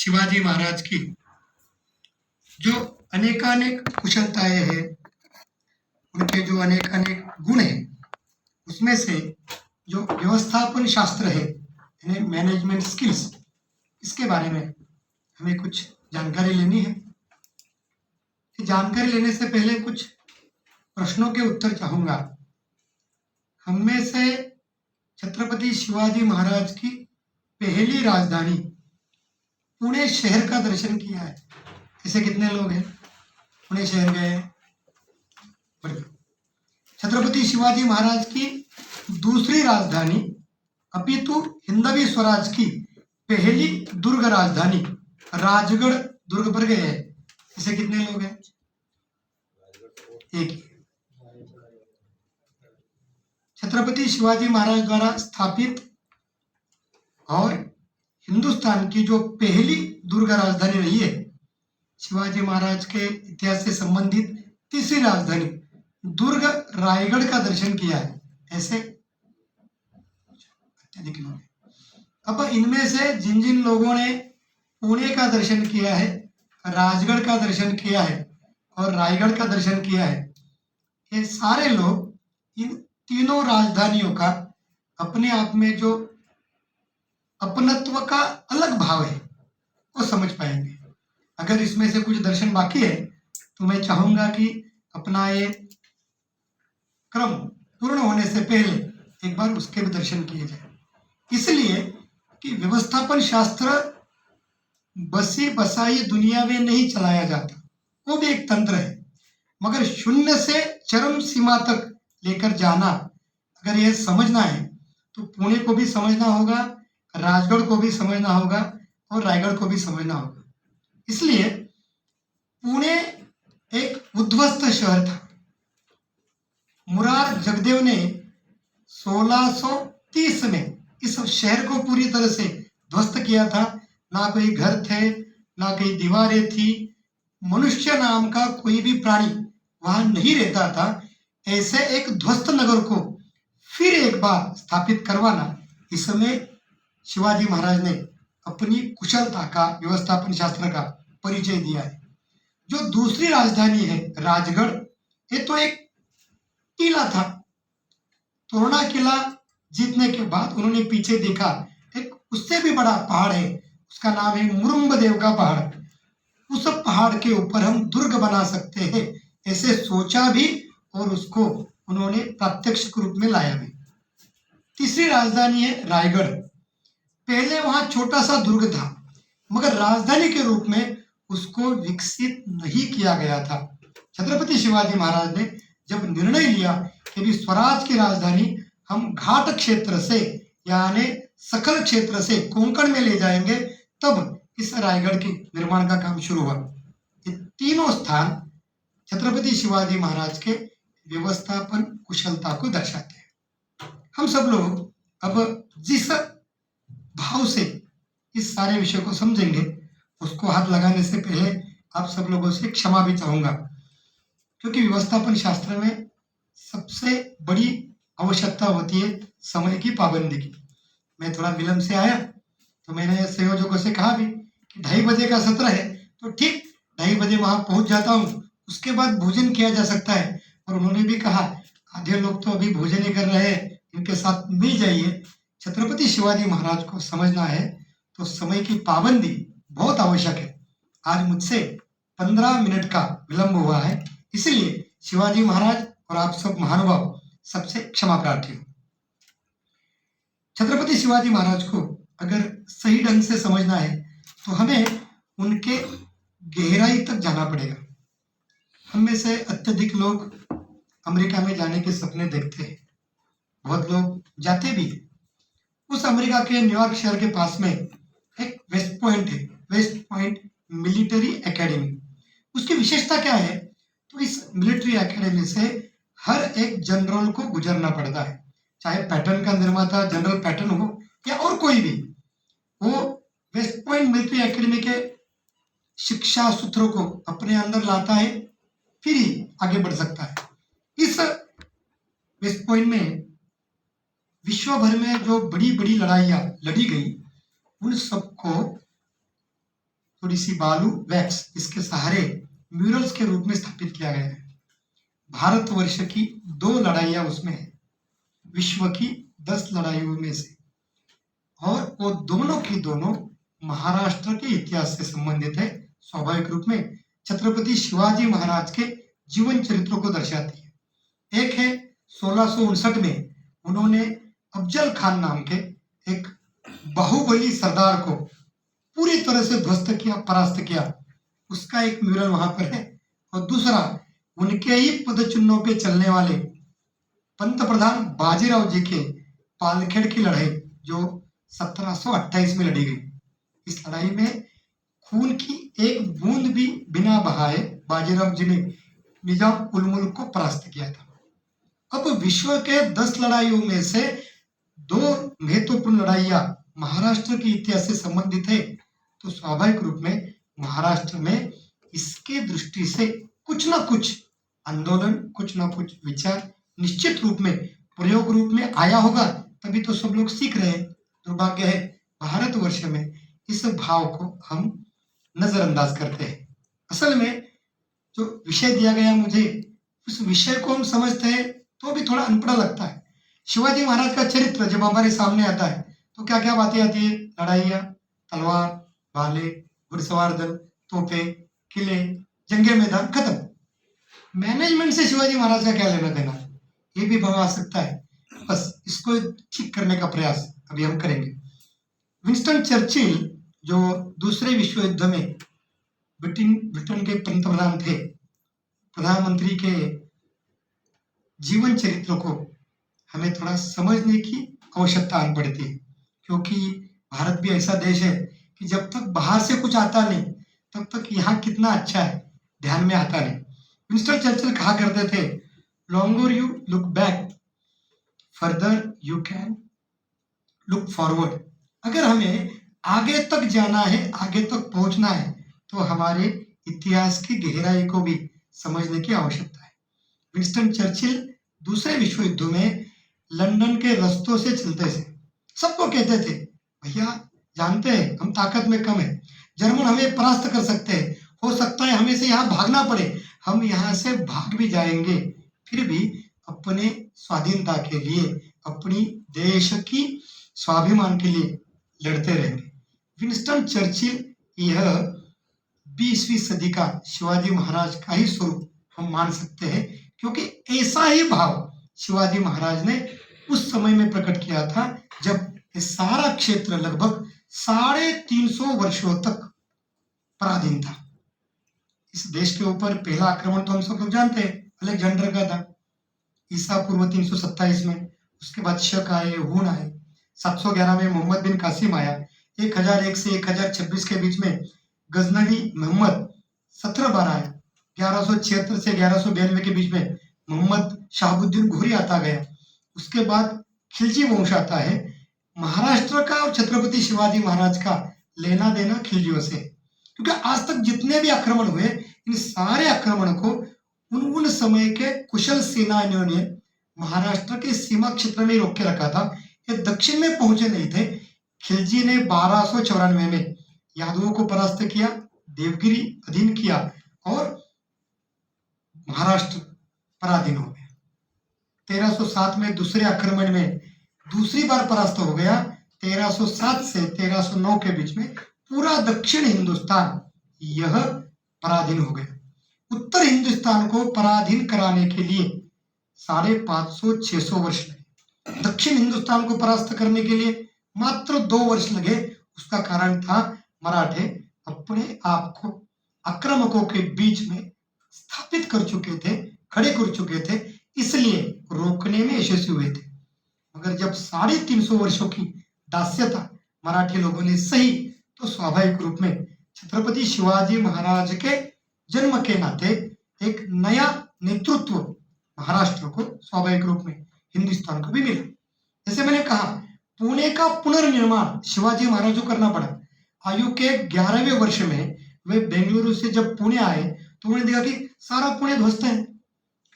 शिवाजी महाराज की जो अनेकानेक कुशलताएं हैं, उनके जो अनेकानेक गुण हैं, उसमें से जो व्यवस्थापन शास्त्र है यानी मैनेजमेंट स्किल्स, इसके बारे में हमें कुछ जानकारी लेनी है। जानकारी लेने से पहले कुछ प्रश्नों के उत्तर चाहूंगा। हम में से छत्रपति शिवाजी महाराज की पहली राजधानी पुणे शहर का दर्शन किया है, ऐसे कितने लोग हैं पुणे शहर गए हैं? बढ़िया। छत्रपति शिवाजी महाराज की दूसरी राजधानी अपितु हिंदवी स्वराज की पहली दुर्ग राजधानी राजगढ़ दुर्ग पर गए हैं, ऐसे कितने लोग हैं? एक। छत्रपति शिवाजी महाराज द्वारा स्थापित और हिंदुस्तान की जो पहली दुर्ग राजधानी रही है, शिवाजी महाराज के इतिहास से संबंधित तीसरी राजधानी दुर्ग रायगढ़ का दर्शन किया है, ऐसे अत्यधिक लोग हैं। अब इनमें से जिन जिन लोगों ने पुणे का दर्शन किया है, राजगढ़ का दर्शन किया है और रायगढ़ का दर्शन किया है, ये सारे लोग इन तीनों राजधानियों का अपने आप में जो अपनत्व का अलग भाव है वो समझ पाएंगे। अगर इसमें से कुछ दर्शन बाकी है तो मैं चाहूंगा कि अपना ये क्रम पूर्ण होने से पहले एक बार उसके भी दर्शन किए जाए, इसलिए कि व्यवस्थापन शास्त्र बसी बसाई दुनिया में नहीं चलाया जाता, वो भी एक तंत्र है, मगर शून्य से चरम सीमा तक लेकर जाना अगर ये समझना है तो पुणे को भी समझना होगा, राजगढ़ को भी समझना होगा और रायगढ़ को भी समझना होगा। इसलिए पुणे एक उद्ध्वस्त शहर था। मुरार जगदेव ने 1630 में इस शहर को पूरी तरह से ध्वस्त किया था। ना कोई घर थे, ना कोई दीवारें थी, मनुष्य नाम का कोई भी प्राणी वहां नहीं रहता था। ऐसे एक ध्वस्त नगर को फिर एक बार स्थापित करवाना, इसमें शिवाजी महाराज ने अपनी कुशलता का, व्यवस्थापन शास्त्र का परिचय दिया है। जो दूसरी राजधानी है राजगढ़, ये तो एक किला था। तोरणा किला जीतने के बाद उन्होंने पीछे देखा, एक उससे भी बड़ा पहाड़ है, उसका नाम है मुरुम्बदेव का पहाड़। उस पहाड़ के ऊपर हम दुर्ग बना सकते हैं, ऐसे सोचा भी और उसको उन्होंने प्रत्यक्ष रूप में लाया भी। तीसरी राजधानी है रायगढ़। पहले वहां छोटा सा दुर्ग था, मगर राजधानी के रूप में उसको विकसित नहीं किया गया था। छत्रपति शिवाजी महाराज ने जब निर्णय लिया कि भी स्वराज की राजधानी हम घाट क्षेत्र से यानी सकल क्षेत्र से कोंकण में ले जाएंगे, तब इस रायगढ़ के निर्माण का काम शुरू हुआ। ये तीनों स्थान छत्रपति शिवाजी महाराज के व्यवस्थापन कुशलता को दर्शाते हैं। हम सब लोग अब जिस भाव से इस सारे विषय को समझेंगे, उसको हाथ लगाने से पहले आप सब लोगों से क्षमा भी चाहूंगा, क्योंकि व्यवस्थापन शास्त्र में सबसे बड़ी आवश्यकता होती है समय की पाबंदी की। मैं थोड़ा विलंब से आया तो मैंने संयोजकों से कहा भी कि 2:30 बजे का सत्र है, तो ठीक 2:30 बजे वहां पहुंच जाता हूँ, उसके बाद भोजन किया जा सकता है। और उन्होंने भी कहा आधे लोग तो अभी भोजन ही कर रहे हैं, इनके साथ मिल जाइए। छत्रपति शिवाजी महाराज को समझना है तो समय की पाबंदी बहुत आवश्यक है। आज मुझसे 15 मिनट का विलंब हुआ है, इसलिए शिवाजी महाराज और आप सब महानुभाव सबसे क्षमा प्रार्थी हूं। छत्रपति शिवाजी महाराज को अगर सही ढंग से समझना है तो हमें उनके गहराई तक जाना पड़ेगा। हम में से अत्यधिक लोग अमेरिका में जाने के सपने देखते हैं, बहुत लोग जाते भी हैं। उस अमेरिका के न्यूयॉर्क शहर के पास में एक वेस्ट पॉइंट है, वेस्ट पॉइंट मिलिट्री एकेडमी। उसकी विशेषता क्या है? तो इस मिलिट्री एकेडमी से हर एक जनरल को गुजरना पड़ता है, चाहे पैटर्न का निर्माता जनरल पैटर्न हो या और कोई भी, वो वेस्ट पॉइंट मिलिट्री एकेडमी के शिक्षा सूत्रों को अपने अंदर लाता है, फिर ही आगे बढ़ सकता है। इस वेस्ट पॉइंट में विश्व भर में जो बड़ी बड़ी लड़ाइयां लड़ी गई, उन सबको थोड़ी सी बालू वैक्स इसके सहारे म्यूरल्स के रूप में स्थापित किया गया है। भारतवर्ष की 2 लड़ाइयां उसमें है, विश्व की 10 लड़ाइयों में से, और वो दोनों की दोनों महाराष्ट्र के इतिहास से संबंधित है। स्वाभाविक रूप में छत्रपति शिवाजी महाराज के जीवन चरित्रों को दर्शाती है। एक है 1659 में उन्होंने अफजल खान नाम के एक बाहुबली सरदार को पूरी तरह से ध्वस्त किया, परास्त किया, उसका एक म्यूरल वहां पर है। और दूसरा उनके ही पदचिन्हों पे चलने वाले पंत प्रधान बाजीराव जी के पालखेड़ की लड़ाई जो 1728 में लड़ी गई। इस लड़ाई में खून की एक बूंद भी बिना बहाए बाजीराव जी ने निजाम उल मुल्क को परास्त किया था। अब विश्व के 10 लड़ाइयों में से 2 महत्वपूर्ण लड़ाइयां महाराष्ट्र के इतिहास से संबंधित है, तो स्वाभाविक रूप में महाराष्ट्र में इसके दृष्टि से कुछ ना कुछ आंदोलन, कुछ ना कुछ विचार निश्चित रूप में प्रयोग रूप में आया होगा, तभी तो सब लोग सीख रहे हैं। दुर्भाग्य है भारतवर्ष में इस भाव को हम नजरअंदाज करते हैं। असल में जो विषय दिया गया मुझे, उस विषय को हम समझते हैं तो भी थोड़ा अनपढ़ लगता है। शिवाजी महाराज का चरित्र जब हमारे सामने आता है तो क्या क्या बातें आती है? लड़ाइयाँ, तलवार, भाले, घुड़सवार दल, तोपे, किले, जंगे मैदान, खत्म। मैनेजमेंट से शिवाजी महाराज का क्या लेना देना, ये भी भाव आ सकता है। बस इसको ठीक करने का प्रयास अभी हम करेंगे। विंस्टन चर्चिल जो दूसरे विश्व युद्ध में ब्रिटेन के पंतप्रधान थे, प्रधानमंत्री के जीवन चरित्र को हमें थोड़ा समझने की आवश्यकता आन पड़ती है, क्योंकि भारत भी ऐसा देश है कि जब तक बाहर से कुछ आता नहीं तब तक यहाँ कितना अच्छा है ध्यान में आता नहीं। विंस्टन चर्चिल कहा करते थे, longer you look back further you can look forward. अगर हमें आगे तक जाना है, आगे तक पहुंचना है, तो हमारे इतिहास की गहराई को भी समझने की आवश्यकता है। विंस्टन चर्चिल दूसरे विश्व युद्ध में लंदन के रास्तों से चलते थे, सबको कहते थे, भैया जानते हैं हम ताकत में कम है, जर्मन हमें परास्त कर सकते हैं, हो सकता है हमें से यहाँ भागना पड़े, हम यहाँ से भाग भी जाएंगे, फिर भी अपने स्वाधीनता के लिए, अपनी देश की स्वाभिमान के लिए लड़ते रहेंगे। विंस्टन चर्चिल यह 20वीं सदी का शिवाजी महाराज का ही स्वरूप हम मान सकते हैं, क्योंकि ऐसा ही भाव शिवाजी महाराज ने उस समय में प्रकट किया था जब ये सारा क्षेत्र लगभग 350 वर्षों तक पराधीन था। इस देश के ऊपर पहला आक्रमण तो हम सब लोग जानते हैं, अलेक्जेंडर का था ईसा पूर्व 327 में। उसके बाद शक आए, हूण आए, 711 में मोहम्मद बिन कासिम आया, 1001 से 1026 के बीच में गजनवी मोहम्मद 17 बार आया, 1176 से 1192 के बीच में मोहम्मद शहाबुद्दीन घोरी आता गया। उसके बाद खिलजी वंश आता है। महाराष्ट्र का और छत्रपति शिवाजी महाराज का लेना देना खिलजियों से, क्योंकि आज तक जितने भी आक्रमण हुए, इन सारे आक्रमण को उन समय के कुशल सेनानियों ने महाराष्ट्र के सीमा क्षेत्र में रोक के रखा था। ये दक्षिण में पहुंचे नहीं थे। खिलजी ने 1294 में यादवों को परास्त किया, देवगिरी अधीन किया और महाराष्ट्र पराधीन हो गया। 1307 में दूसरे आक्रमण में दूसरी बार परास्त हो गया। 1307 से 1309 के बीच में पूरा दक्षिण हिंदुस्तान यह पराधीन हो गया। उत्तर हिंदुस्तान को पराधीन कराने के लिए 550-600 वर्ष लगे। दक्षिण हिंदुस्तान को परास्त करने के लिए मात्र 2 वर्ष लगे। उसका कारण था मराठे अपने आप को आक्रामकों के बीच में स्थापित कर चुके थे, खड़े कर चुके थे, इसलिए रोकने में यशस्वी हुए थे। मगर जब 350 वर्षों की दास्यता मराठी लोगों ने सही, तो स्वाभाविक रूप में छत्रपति शिवाजी महाराज के जन्म के नाते एक नया नेतृत्व महाराष्ट्र को, स्वाभाविक रूप में हिंदुस्तान को भी मिला। जैसे मैंने कहा, पुणे का पुनर्निर्माण शिवाजी महाराज को करना पड़ा। आयु के 11वें वर्ष में वे बेंगलुरु से जब पुणे आए तो उन्होंने देखा कि सारा पुणे ध्वस्त है,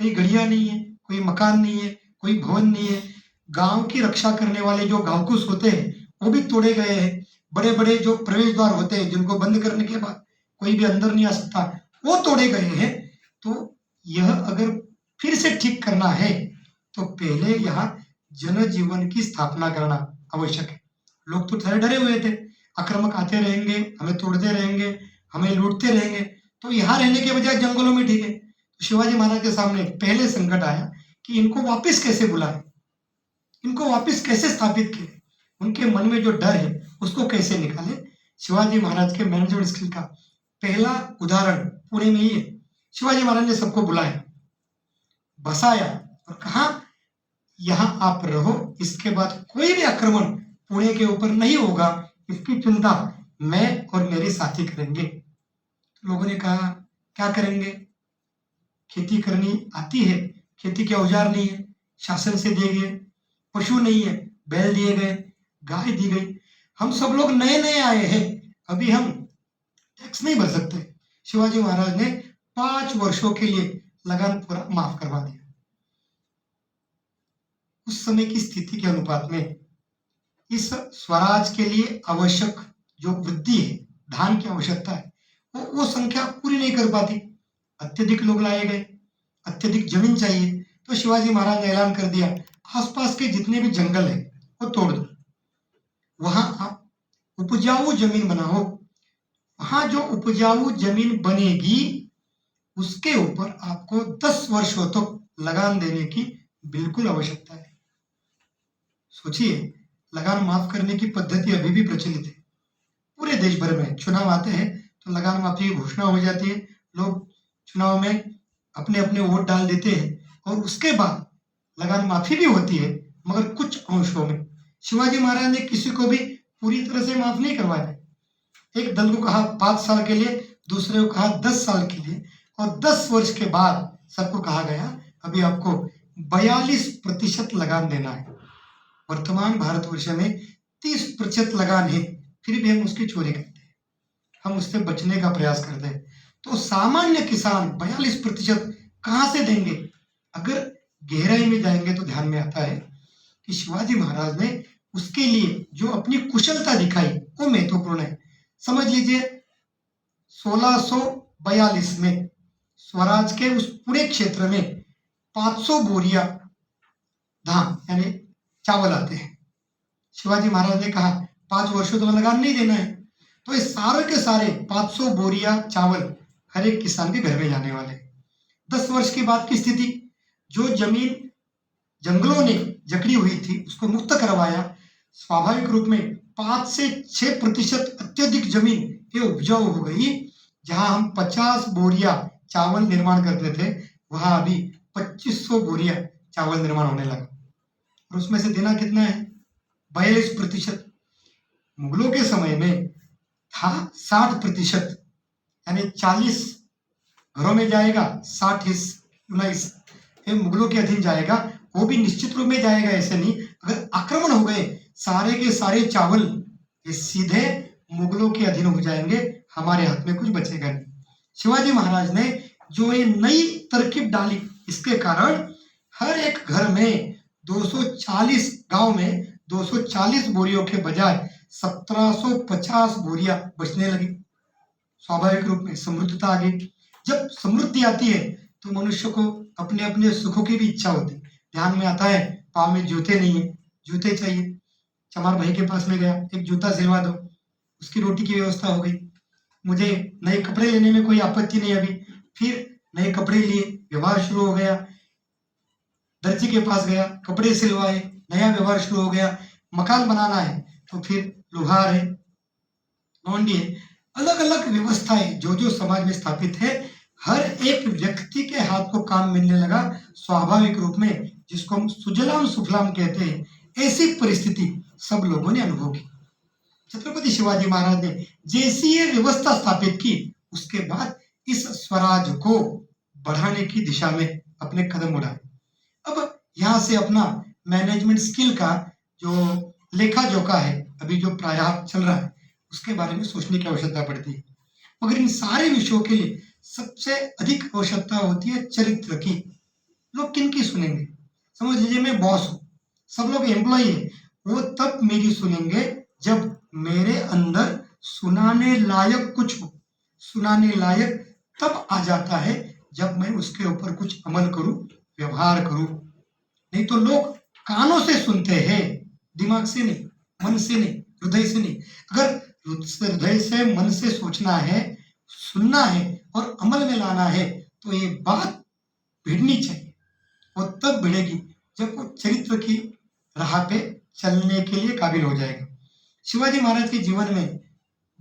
कहीं गढ़िया नहीं है, कोई मकान नहीं है, कोई भवन नहीं है, गांव की रक्षा करने वाले जो गांवकुश होते हैं वो भी तोड़े गए हैं, बड़े बड़े जो प्रवेश द्वार होते हैं जिनको बंद करने के बाद कोई भी अंदर नहीं आ सकता, वो तोड़े गए हैं। तो यह अगर फिर से ठीक करना है तो पहले यहाँ जनजीवन की स्थापना करना आवश्यक है। लोग तो ठहरे डरे हुए थे, आक्रामक आते रहेंगे, हमें तोड़ते रहेंगे, हमें लूटते रहेंगे, तो यहाँ रहने के बजाय जंगलों में ठीक है। तो शिवाजी महाराज के सामने पहले संकट आया कि इनको वापस कैसे बुलाएं, इनको वापस कैसे स्थापित करें, उनके मन में जो डर है उसको कैसे निकालें। शिवाजी महाराज के मैनेजमेंट स्किल का पहला उदाहरण पुणे में ही है। शिवाजी महाराज ने सबको बुलाया, बसाया और कहा यहाँ आप रहो, इसके बाद कोई भी आक्रमण पुणे के ऊपर नहीं होगा, इसकी चिंता मैं और मेरे साथी करेंगे। लोगों ने कहा क्या करेंगे, खेती करनी आती है, खेती के औजार नहीं है, शासन से दिए गए, पशु नहीं है, बैल दिए गए, गाय दी गई, हम सब लोग नए नए आए हैं, अभी हम टैक्स नहीं भर सकते। शिवाजी महाराज ने 5 वर्षों के लिए लगान पूरा माफ करवा दिया। उस समय की स्थिति के अनुपात में इस स्वराज के लिए आवश्यक जो वृद्धि है, धान की आवश्यकता है, वो संख्या पूरी नहीं कर पाती। अत्यधिक लोग लाए गए, अत्यधिक जमीन चाहिए, तो शिवाजी महाराज ने ऐलान कर दिया आसपास के जितने भी जंगल है वो तोड़ दो, वहां आप उपजाऊ जमीन बनाओ, वहां जो उपजाऊ जमीन बनेगी उसके ऊपर आपको 10 वर्षों तक लगान देने की बिल्कुल आवश्यकता है। सोचिए, लगान माफ करने की पद्धति अभी भी प्रचलित है। पूरे देश भर में चुनाव आते हैं तो लगान माफी की घोषणा हो जाती है, लोग चुनाव में अपने अपने वोट डाल देते हैं और उसके बाद लगान माफी भी होती है, मगर कुछ अंशों में। शिवाजी महाराज ने किसी को भी पूरी तरह से माफ नहीं करवाया। एक दल को कहा 5 साल के लिए, दूसरे को कहा 10 साल के लिए, और 10 वर्ष के बाद सबको कहा गया अभी आपको 42% लगान देना है। वर्तमान भारतवर्ष में 30% लगान है, फिर भी हम उसकी चोरी करते हैं, हम उससे बचने का प्रयास करते हैं। तो सामान्य किसान 42% कहाँ से देंगे? अगर गहराई में जाएंगे तो ध्यान में आता है कि शिवाजी महाराज ने उसके लिए जो अपनी कुशलता दिखाई वो महत्वपूर्ण है। समझ लीजिए 1642 में स्वराज के उस पूरे क्षेत्र में 500 बोरिया धान यानी चावल आते हैं। शिवाजी महाराज ने कहा 5 वर्षों तो लगान नहीं देना है, तो ये सारे के सारे 500 बोरिया चावल हर एक किसान के घर में जाने वाले। 10 वर्ष के बाद की स्थिति, जो जमीन जंगलों ने जकड़ी हुई थी उसको मुक्त करवाया, स्वाभाविक रूप में 5 से 6% अत्यधिक जमीन ये उपजाऊ हो गई। जहां हम 50 बोरिया चावल निर्माण करते थे, वहां अभी 2500 बोरिया चावल निर्माण होने लगा। और उसमें से देना कितना है? 42%। मुगलों के समय में था 60%, यानी 40 घरों में जाएगा, 19 ये मुगलों के अधीन जाएगा। वो भी निश्चित रूप में जाएगा, ऐसे नहीं। अगर आक्रमण हो गए सारे के सारे चावल ये सीधे मुगलों के अधीन हो जाएंगे, हमारे हाथ में कुछ बचेगा नहीं। शिवाजी महाराज ने जो ये नई तरकीब डाली, इसके कारण हर एक घर में 240 गांव में 240 बोरियों के बजाय 1750 बोरियां बचने लगी। स्वाभाविक रूप में समृद्धता आ गई। जब समृद्धि आती है तो मनुष्य को अपने अपने सुखों की भी इच्छा होती है। ध्यान में आता है पाँव में जूते नहीं है, जूते चाहिए। चमार भाई के पास में गया, एक जूता सिलवा दो, उसकी रोटी की व्यवस्था हो गई। मुझे नए कपड़े लेने में कोई आपत्ति नहीं अभी, फिर नए कपड़े लिए, व्यवहार शुरू हो गया। दर्जी के पास गया, कपड़े सिलवाए, नया व्यवहार शुरू हो गया। मकान बनाना है तो फिर लोहार है, लौंडी है, अलग अलग व्यवस्थाएं जो जो समाज में स्थापित है, हर एक व्यक्ति के हाथ को काम मिलने लगा। स्वाभाविक रूप में जिसको हम सुजलाम सुफलाम कहते हैं, ऐसी परिस्थिति सब लोगों ने अनुभव की। छत्रपति शिवाजी महाराज ने जैसी ये व्यवस्था स्थापित की, उसके बाद इस स्वराज को बढ़ाने की दिशा में अपने कदम उठाए। अब यहाँ से अपना मैनेजमेंट स्किल का जो लेखा जोखा है, अभी जो प्रयास चल रहा है, उसके बारे में सोचने की आवश्यकता पड़ती है। मगर इन सारे विषयों के लिए सबसे अधिक आवश्यकता होती है चरित्र की। लोग किन की सुनेंगे? समझ लीजिए मैं बॉस हूँ, सब लोग एम्प्लॉई है, वो तब मेरी सुनेंगे जब मेरे अंदर सुनाने लायक कुछ हो। सुनाने लायक तब आ जाता है जब मैं उसके ऊपर कुछ अमल करूं, व्यवहार करूं। नहीं तो लोग कानों से सुनते हैं, दिमाग से नहीं, मन से नहीं, हृदय से नहीं। अगर हृदय से, मन से सोचना है, सुनना है और अमल में लाना है तो ये बात भिड़नी चाहिए। वो तब भिड़ेगी जब वो चरित्र की राह पे चलने के लिए काबिल हो जाएगा। शिवाजी महाराज के जीवन में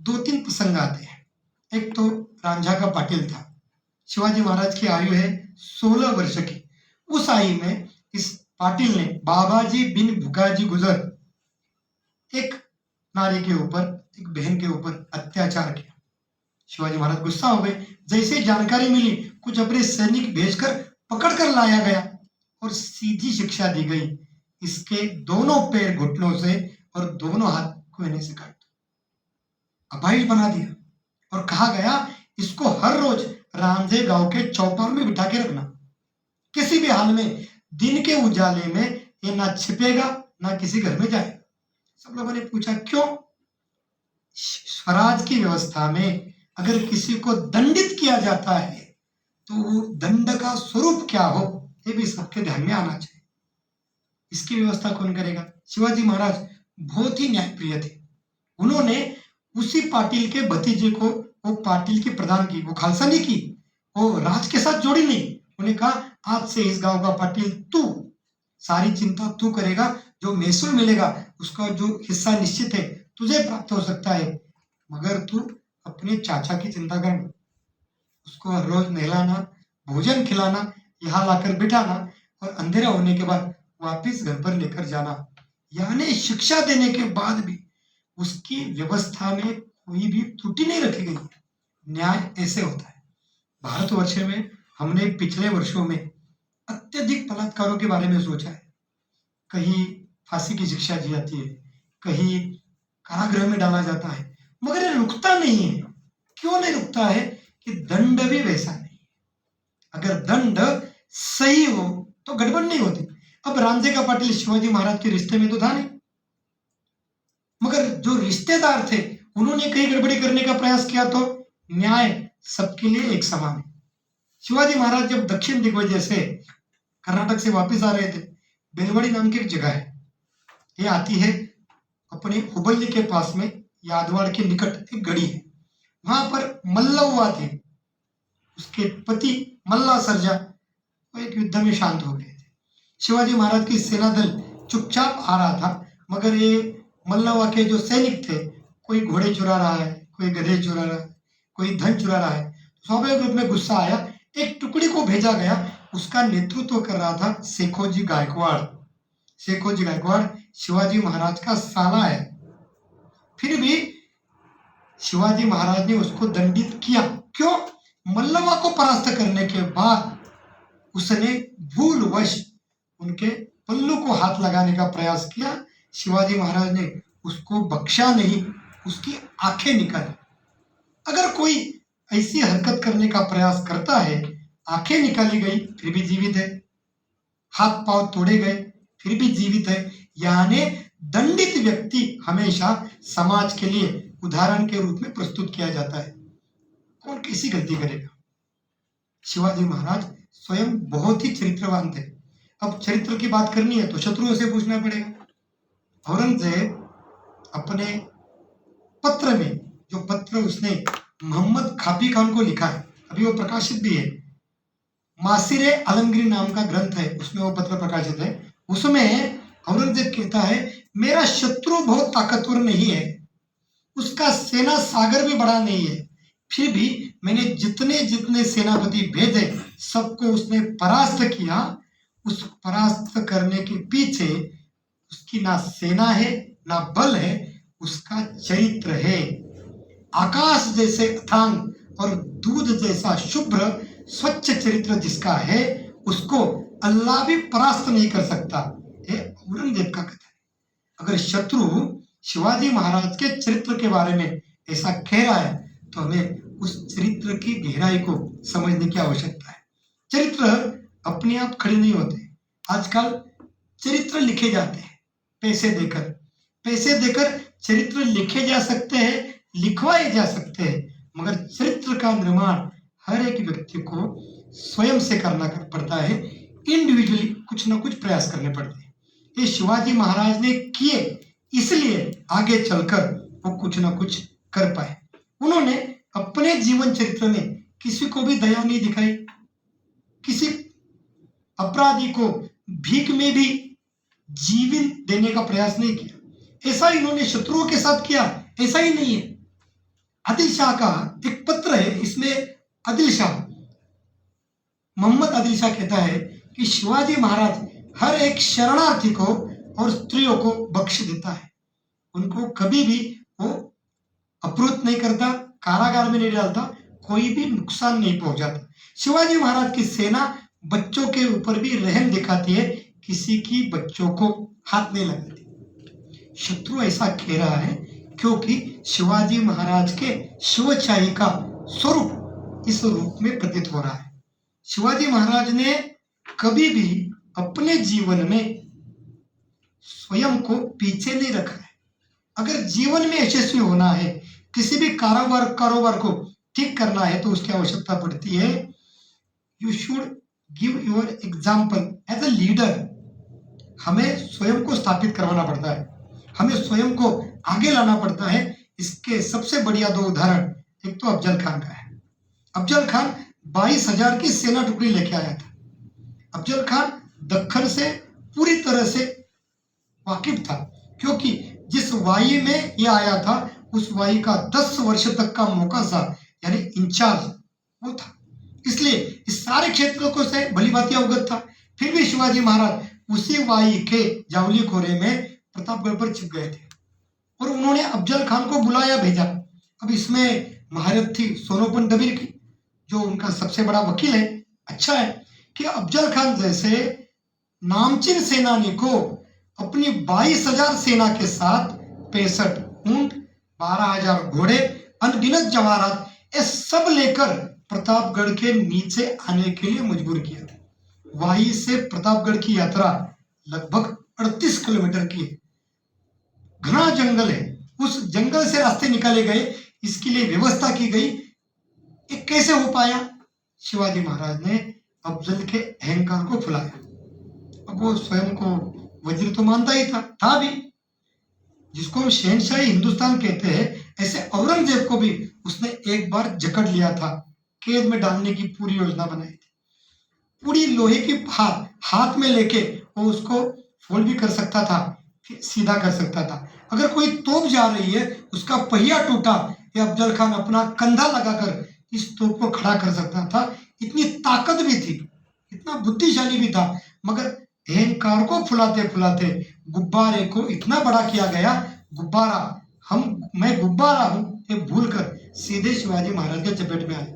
2-3 प्रसंग आते हैं। एक तो रांझा का पाटिल था। शिवाजी महाराज की आयु है 16 वर्ष की। उस आयु में इस पाटिल ने बाबाजी बिन भुकाजी गुजर एक नारी के ऊपर, एक बहन के ऊपर अत्याचार किया। शिवाजी महाराज गुस्सा हो गए। जैसे जानकारी मिली, कुछ अपने सैनिक भेजकर पकड़ कर लाया गया और सीधी शिक्षा दी गई, इसके दोनों पैर घुटनों से और दोनों हाथ कोयने से काट दो। अपाहिज बना दिया और कहा गया इसको हर रोज रांझे गांव के चौपाल में बिठा के रखना। किसी भी हाल में दिन के उजाले में ये ना छिपेगा ना किसी घर में जाएगा। सब लोगों ने पूछा क्यों? स्वराज की व्यवस्था में अगर किसी को दंडित किया जाता है तो वो दंड का स्वरूप क्या हो, ये भी सबके ध्यान में आना चाहिए। इसकी व्यवस्था कौन करेगा? शिवाजी महाराज बहुत ही न्यायप्रिय थे। उन्होंने उसी पाटिल के भतीजे को वो पाटिल की प्रदान की, वो खालसा नहीं की, वो राज के साथ जोड़ी नहीं। उन्हें कहा आज से इस गांव का पाटिल तू, सारी चिंता तू करेगा, जो महसूल मिलेगा उसका जो हिस्सा निश्चित है तुझे प्राप्त हो सकता है, मगर तू अपने चाचा की चिंता करना, उसको हर रोज नहलाना, भोजन खिलाना, यहाँ लाकर बिठाना और अंधेरा होने के बाद वापिस घर पर लेकर जाना। यानी शिक्षा देने के बाद भी उसकी व्यवस्था में कोई भी त्रुटि नहीं रखी गई। न्याय ऐसे होता है। भारतवर्ष में हमने पिछले वर्षों में अत्यधिक बलात्कारों के बारे में सोचा है। कहीं फांसी की शिक्षा दी जाती है, कहीं कारागृह में डाला जाता है, मगर ये रुकता नहीं है। क्यों नहीं रुकता है? कि दंड भी वैसा नहीं। अगर दंड सही हो तो गड़बड़ नहीं होती। अब रांझे का पाटिल शिवाजी महाराज के रिश्ते में तो था नहीं, मगर जो रिश्तेदार थे उन्होंने कहीं गड़बड़ी करने का प्रयास किया तो न्याय सबके लिए एक समान है। शिवाजी महाराज जब दक्षिण दिग्विजय से कर्नाटक से वापस आ रहे थे, बेलवाड़ी नाम की एक जगह है, ये आती है अपने हुबल्ली के पास में, यादवाड़ के निकट एक गढ़ी है। वहां पर मल्लवा थे, उसके पति मल्ला सरजा वो एक युद्ध में शांत हो गए थे। शिवाजी महाराज की सेना दल चुपचाप आ रहा था, मगर ये मल्लवा के जो सैनिक थे, कोई घोड़े चुरा रहा है, कोई गधे चुरा रहा है, कोई धन चुरा रहा है। स्वाभाविक रूप में गुस्सा आया। एक टुकड़ी को भेजा गया, उसका नेतृत्व कर रहा था शेखोजी गायकवाड़। शेखोजी गायकवाड़ शिवाजी महाराज का साला है। फिर भी शिवाजी महाराज ने उसको दंडित किया। क्यों? मल्लवा को परास्त करने के बाद उसने भूलवश उनके पल्लू को हाथ लगाने का प्रयास किया। शिवाजी महाराज ने उसको बख्शा नहीं, उसकी आंखें निकाली। अगर कोई ऐसी हरकत करने का प्रयास करता है, आंखें निकाली गई फिर भी जीवित है, हाथ पांव तोड़े गए फिर भी जीवित है, यानी दंडित व्यक्ति हमेशा समाज के लिए उदाहरण के रूप में प्रस्तुत किया जाता है। कौन कैसी गलती करेगा? शिवाजी महाराज स्वयं बहुत ही चरित्रवान थे। अब चरित्र की बात करनी है तो शत्रुओं से पूछना पड़ेगा। औरंगजेब अपने पत्र में, जो पत्र उसने मोहम्मद खापी खान को लिखा है, अभी वो प्रकाशित भी है, मासिरे आलमगीर नाम का ग्रंथ है, उसमें वो पत्र प्रकाशित है। उसमें औरंगजेब कहता है मेरा शत्रु बहुत ताकतवर नहीं है, उसका सेना सागर भी बड़ा नहीं है, फिर भी मैंने जितने जितने सेनापति भेजे सबको उसने परास्त किया। उस परास्त करने के पीछे उसकी ना सेना है ना बल है, उसका चरित्र है। आकाश जैसे अथांग और दूध जैसा शुभ्र स्वच्छ चरित्र जिसका है, उसको अल्लाह भी परास्त नहीं कर सकता। ये औरंगजेब का कथन है। अगर शत्रु शिवाजी महाराज के चरित्र के बारे में ऐसा कह रहा है तो हमें उस चरित्र की गहराई को समझने की आवश्यकता है। चरित्र अपने आप खड़े नहीं होते। आजकल चरित्र लिखे जाते हैं पैसे देकर चरित्र लिखे जा सकते हैं, लिखवाए जा सकते हैं, मगर चरित्र का निर्माण हर एक व्यक्ति को स्वयं से करना पड़ता है। इंडिविजुअली कुछ ना कुछ प्रयास करने पड़ते हैं। ये शिवाजी महाराज ने किए, इसलिए आगे चलकर वो कुछ ना कुछ कर पाए। उन्होंने अपने जीवन चरित्र में किसी को भी दया नहीं दिखाई, किसी अपराधी को भीख में भी जीवन देने का प्रयास नहीं किया। ऐसा इन्होंने शत्रुओं के साथ किया, ऐसा ही नहीं है। आदिल शाह का एक पत्र है, इसमें आदिल शाह, मोहम्मद आदिल शाह कहता है कि शिवाजी महाराज हर एक शरणार्थी को और स्त्रियों को बख्श देता है, उनको कभी भी वो अपहृत नहीं करता, कारागार में नहीं डालता, कोई भी नुकसान नहीं पहुंचाता। शिवाजी महाराज की सेना बच्चों के ऊपर भी रहम दिखाती है, किसी की बच्चों को हाथ नहीं लगाती। शत्रु ऐसा कह रहा है क्योंकि शिवाजी महाराज के शिवशाही का स्वरूप इस रूप में प्रतीत हो रहा है। शिवाजी महाराज ने कभी भी अपने जीवन में स्वयं को पीछे नहीं रखा है। अगर जीवन में यशस्वी होना है, किसी भी कारोबार को ठीक करना है, तो उसकी आवश्यकता पड़ती है you should give your example as a leader. हमें स्वयं को स्थापित करवाना पड़ता है, हमें स्वयं को आगे लाना पड़ता है। इसके सबसे बढ़िया दो उदाहरण, एक तो अफजल खान का है। अफजल खान 22,000 की सेना टुकड़ी लेके आया था। अफजल खान दक्खन से पूरी तरह से वाकिफ था, क्योंकि जिस वाई में ये आया था उस वाई का 10 वर्ष तक का मौका यानी इंचार्ज वो था, इसलिए इस सारे क्षेत्रों को से भली भांति अवगत था। फिर भी शिवाजी महाराज उसी वाई के जावली कोरे में प्रतापगढ़ पर छिप गए थे और उन्होंने अफजल खान को बुलाया, भेजा। अब इसमें महारत थी सोनोपन दबीर की, जो उनका सबसे बड़ा वकील है। अच्छा है कि अफजल खान जैसे नामचीन सेनानी को अपनी 22,000 सेना के साथ 65 ऊंट, 12,000 घोड़े, अनगिनत जवाहरात, ये सब लेकर प्रतापगढ़ के नीचे आने के लिए मजबूर किया था। वाई से प्रतापगढ़ की यात्रा लगभग 38 किलोमीटर की है। घना जंगल है, उस जंगल से रास्ते निकाले गए, इसके लिए व्यवस्था की गई। ये कैसे हो पाया? शिवाजी महाराज ने अफजल के अहंकार को फुलाया। अब वो स्वयं को वज्र तो मानता ही था भी, जिसको हम शहनशाही हिंदुस्तान कहते हैं, ऐसे औरंगजेब को भी उसने एक बार जकड़ लिया था, कैद में डालने की पूरी योजना बनाई थी। पूरी लोहे की हाथ में लेके वो उसको फोल्ड भी कर सकता था, सीधा कर सकता था। अगर कोई तोप जा रही है, उसका पहिया टूटा, ये अफजल खान अपना कंधा लगाकर इस तोप को खड़ा कर सकता था। इतनी ताकत भी थी, इतना बुद्धिशाली भी था, मगर अहंकार को फुलाते फुलाते गुब्बारे को इतना बड़ा किया गया। मैं गुब्बारा हूं, ये भूलकर सीधे शिवाजी महाराज के चपेट में आए।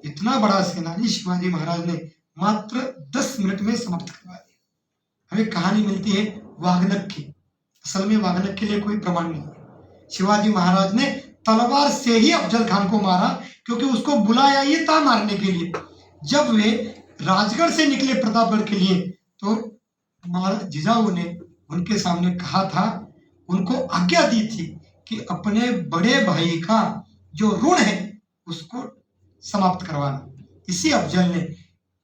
इतना बड़ा सेनानी शिवाजी महाराज ने मात्र 10 मिनट में समाप्त करवा दिया। हमें कहानी मिलती है वाघनख की। असल में वाघनख के लिए कोई प्रमाण नहीं है। शिवाजी महाराज ने तलवार से ही अफजल खान को मारा, क्योंकि उसको बुलाया ही था मारने के लिए। जब वे राजगढ़ से निकले प्रतापगढ़ के लिए, तो जिजाऊ ने उनके सामने कहा था, उनको आज्ञा दी थी कि अपने बड़े भाई का जो ऋण है उसको समाप्त करवाना। इसी अफजल ने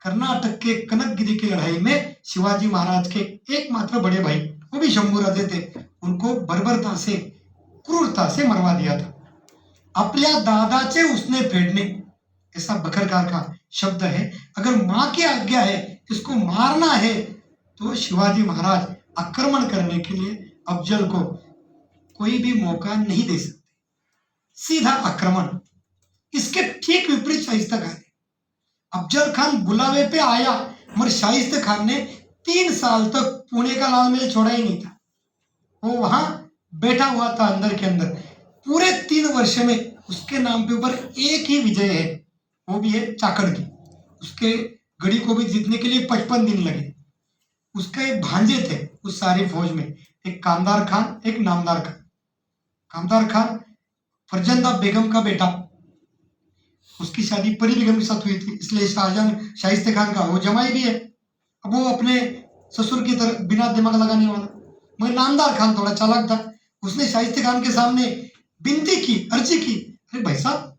कर्नाटक के कनकगिरी की लड़ाई में शिवाजी महाराज के एकमात्र बड़े भाई, वो भी शंभूराजे थे, उनको बर्बरता से, क्रूरता से मरवा दिया था। आपल्या दादाचे उसने फेडणे, ऐसा बखरकार का शब्द है। अगर मां की आज्ञा है, इसको मारना है, तो शिवाजी महाराज आक्रमण करने के लिए अफजल को कोई भी मौका नहीं दे सकते, सीधा आक्रमण। इसके ठीक विपरीत शाइस्ता खान, अफजल खान बुलावे पे आया, मगर शाइस्ता खान ने 3 साल तक पुणे का लाल महल छोड़ा ही नहीं था। वो वहां बैठा हुआ था अंदर के अंदर। पूरे 3 वर्ष में उसके नाम पे ऊपर एक ही विजय है, वो भी है चाकड़ की। उसके गढ़ी को भी जीतने के लिए 55 दिन लगे। उसका एक भांजे थे उस सारी फौज में, एक कामदार खान, एक नामदार खान। कामदार खान फरजंदा बेगम का बेटा, उसकी शादी परी बेगम के साथ हुई थी, इसलिए शाहजहां शाइस्ते खान का वो जमाई भी है। अब वो अपने ससुर की तरह बिना दिमाग लगाने वाला। मगर नामदार खान थोड़ा चालाक था, उसने शाइस्ते खान के सामने विनती की, अर्जी की, अरे भाई साहब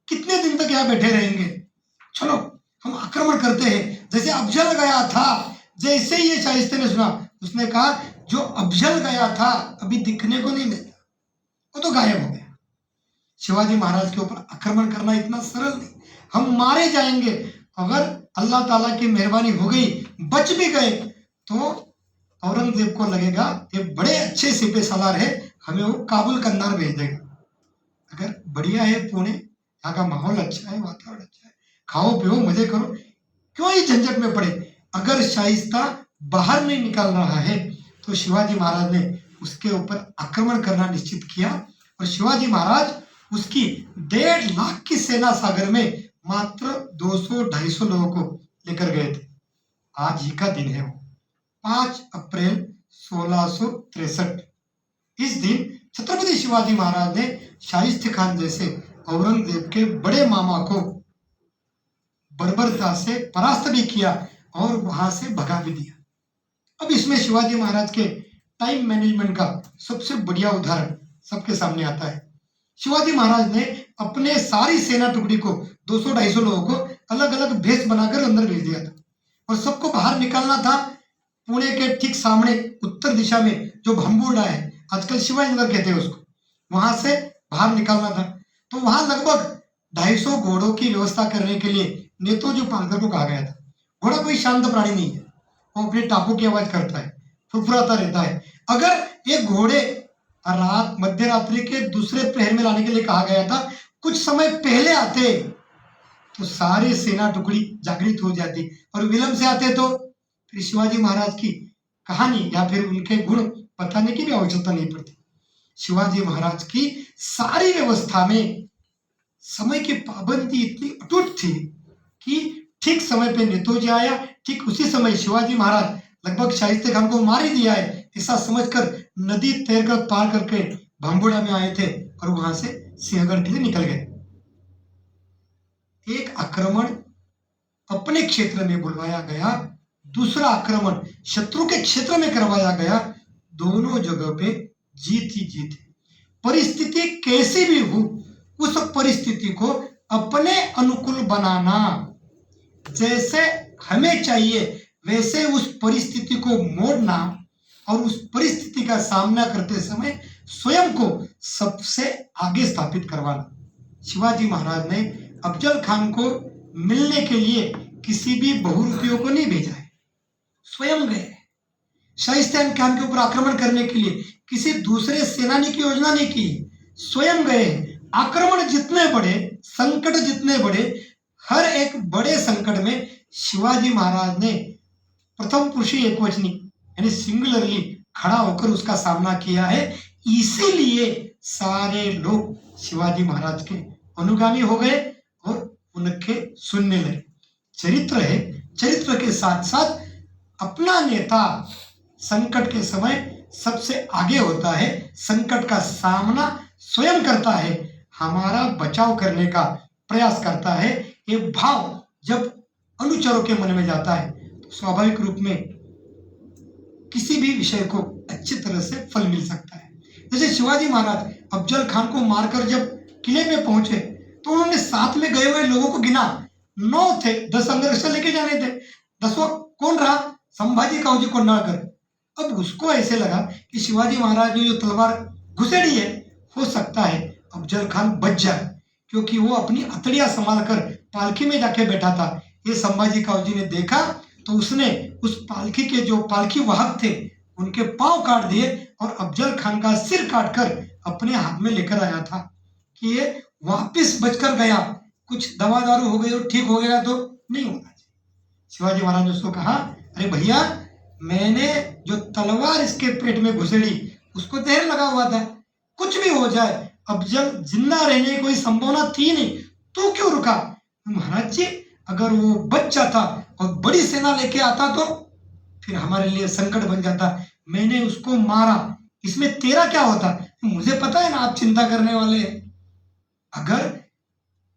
कितने दिन तक यहाँ बैठे रहेंगे, चलो हम आक्रमण करते हैं। जैसे अफजल गया था, जैसे ही ये शाइस्ते ने सुना, उसने कहा जो अफजल गया था अभी दिखने को नहीं मिलता, वो तो गायब हो गया। शिवाजी महाराज के ऊपर आक्रमण करना इतना सरल नहीं, हम मारे जाएंगे। अगर अल्लाह ताला की मेहरबानी हो गई, बच भी गए, तो औरंगजेब को लगेगा ये बड़े अच्छे सिपह सालार है, हमें वो काबुल कंधार भेज देगा। अगर बढ़िया है पुणे, यहाँ का माहौल अच्छा है, वातावरण अच्छा है, खाओ पियो मजे करो, क्यों ही झंझट में पड़े। अगर शाइस्ता बाहर नहीं निकल रहा है तो शिवाजी महाराज ने उसके ऊपर आक्रमण करना निश्चित किया, और शिवाजी महाराज उसकी 1.5 लाख की सेना सागर में मात्र 200-250 लोगों को लेकर गए थे। आज ही का दिन है वो 5 अप्रैल 1663। इस दिन छत्रपति शिवाजी महाराज ने शाइस्ते खान जैसे औरंगजेब के बड़े मामा को बर्बरता से परास्त भी किया और वहां से भगा भी दिया। अब इसमें शिवाजी महाराज के टाइम मैनेजमेंट का सबसे बढ़िया उदाहरण सबके सामने आता है। शिवाजी महाराज ने अपने सारी सेना टुकड़ी को 200-250 लोगों को अलग अलग भेष बनाकर अंदर भेज दिया था, और सबको बाहर निकालना था। पुणे के ठीक सामने उत्तर दिशा में जो भंबूडा है, आजकल शिवाजी नगर कहते हैं उसको, वहां से बाहर निकालना था। तो वहां लगभग 250 घोड़ों की व्यवस्था करने के लिए नेतोजी पालकर को कहा गया था। घोड़ा कोई शांत प्राणी नहीं है, वो अपने टापू की आवाज करता है, फुरफुराता रहता है। अगर ये घोड़े रात मध्य रात्रि के दूसरे प्रहर में लाने के लिए कहा गया था, कुछ समय पहले आते तो सारी सेना टुकड़ी जागृत हो जाती, और विलंब से आते तो फिर शिवाजी महाराज की कहानी या फिर उनके गुण बताने की भी आवश्यकता नहीं पड़ती। शिवाजी महाराज की सारी व्यवस्था में समय की पाबंदी इतनी अटूट थी कि ठीक समय पे नेतोजी आया, ठीक उसी समय शिवाजी महाराज लगभग शाइस्ते खान को मार ही दिया है ऐसा समझकर नदी तैरकर पार करके भंबुड़ा में आए थे, और वहां से सिंहगढ़ के लिए निकल गए। एक आक्रमण अपने क्षेत्र में बुलवाया गया, दूसरा आक्रमण शत्रु के क्षेत्र में करवाया गया, दोनों जगह पे जीत ही जीत है। परिस्थिति कैसी भी हो, उस परिस्थिति को अपने अनुकूल बनाना, जैसे हमें चाहिए वैसे उस परिस्थिति को मोड़ना, और उस परिस्थिति का सामना करते समय स्वयं को सबसे आगे स्थापित करवाना। शिवाजी महाराज ने अफजल खान को मिलने के लिए किसी भी बहुरूपियों को नहीं भेजा है, स्वयं गए। शाइस्ते खान के ऊपर आक्रमण करने के लिए किसी दूसरे सेनानी की योजना नहीं की, स्वयं गए। आक्रमण जितने बड़े, संकट जितने बड़े, हर एक बड़े संकट में शिवाजी महाराज ने प्रथम पुरुषी एकवचनी यानी सिंगुलरली खड़ा होकर उसका सामना किया है। इसीलिए सारे लोग शिवाजी महाराज के अनुगामी हो गए और उनके सुनने लगे। चरित्र है, चरित्र के साथ साथ अपना नेता संकट के समय सबसे आगे होता है, संकट का सामना स्वयं करता है, हमारा बचाव करने का प्रयास करता है। ये भाव जब अनुचरों के मन में जाता है तो स्वाभाविक रूप में किसी भी विषय को अच्छी तरह से फल मिल सकता है। जैसे शिवाजी महाराज अफजल खान को मारकर जब किले पे पहुंचे तो उन्होंने साथ में गए हुए लोगों को गिना, 9 थे, 10 अंगरक्षक लेके जाने थे, 10वां कौन रहा? संभाजी काऊजी कोंडाळकर। अब उसको ऐसे लगा कि शिवाजी महाराज ने जो तलवार घुसेड़ी है, हो सकता है अफजल खान बच जाए, क्योंकि वो अपनी हथेलियां संभाल कर पालकी में जाके बैठा था। ये संभाजी काऊजी ने देखा तो उसने उस पालकी के जो पालकी वाहक थे उनके पांव काट दिए और अफजल खान का सिर काटकर अपने हाथ में लेकर आया था कि ये वापिस बचकर गया, कुछ दवा दारू हो गई और ठीक हो गया तो नहीं होना चाहिए। शिवाजी महाराज ने उसको कहा, अरे भैया, मैंने जो तलवार इसके पेट में घुसेड़ी उसको देर लगा हुआ था, कुछ भी हो जाए अफजल जिंदा रहने की कोई संभावना थी नहीं, तो क्यों रुका? महाराज जी, अगर वो बच जाता और बड़ी सेना लेके आता तो फिर हमारे लिए संकट बन जाता। मैंने उसको मारा, इसमें तेरा क्या होता? मुझे पता है ना आप चिंता करने वाले हैं। अगर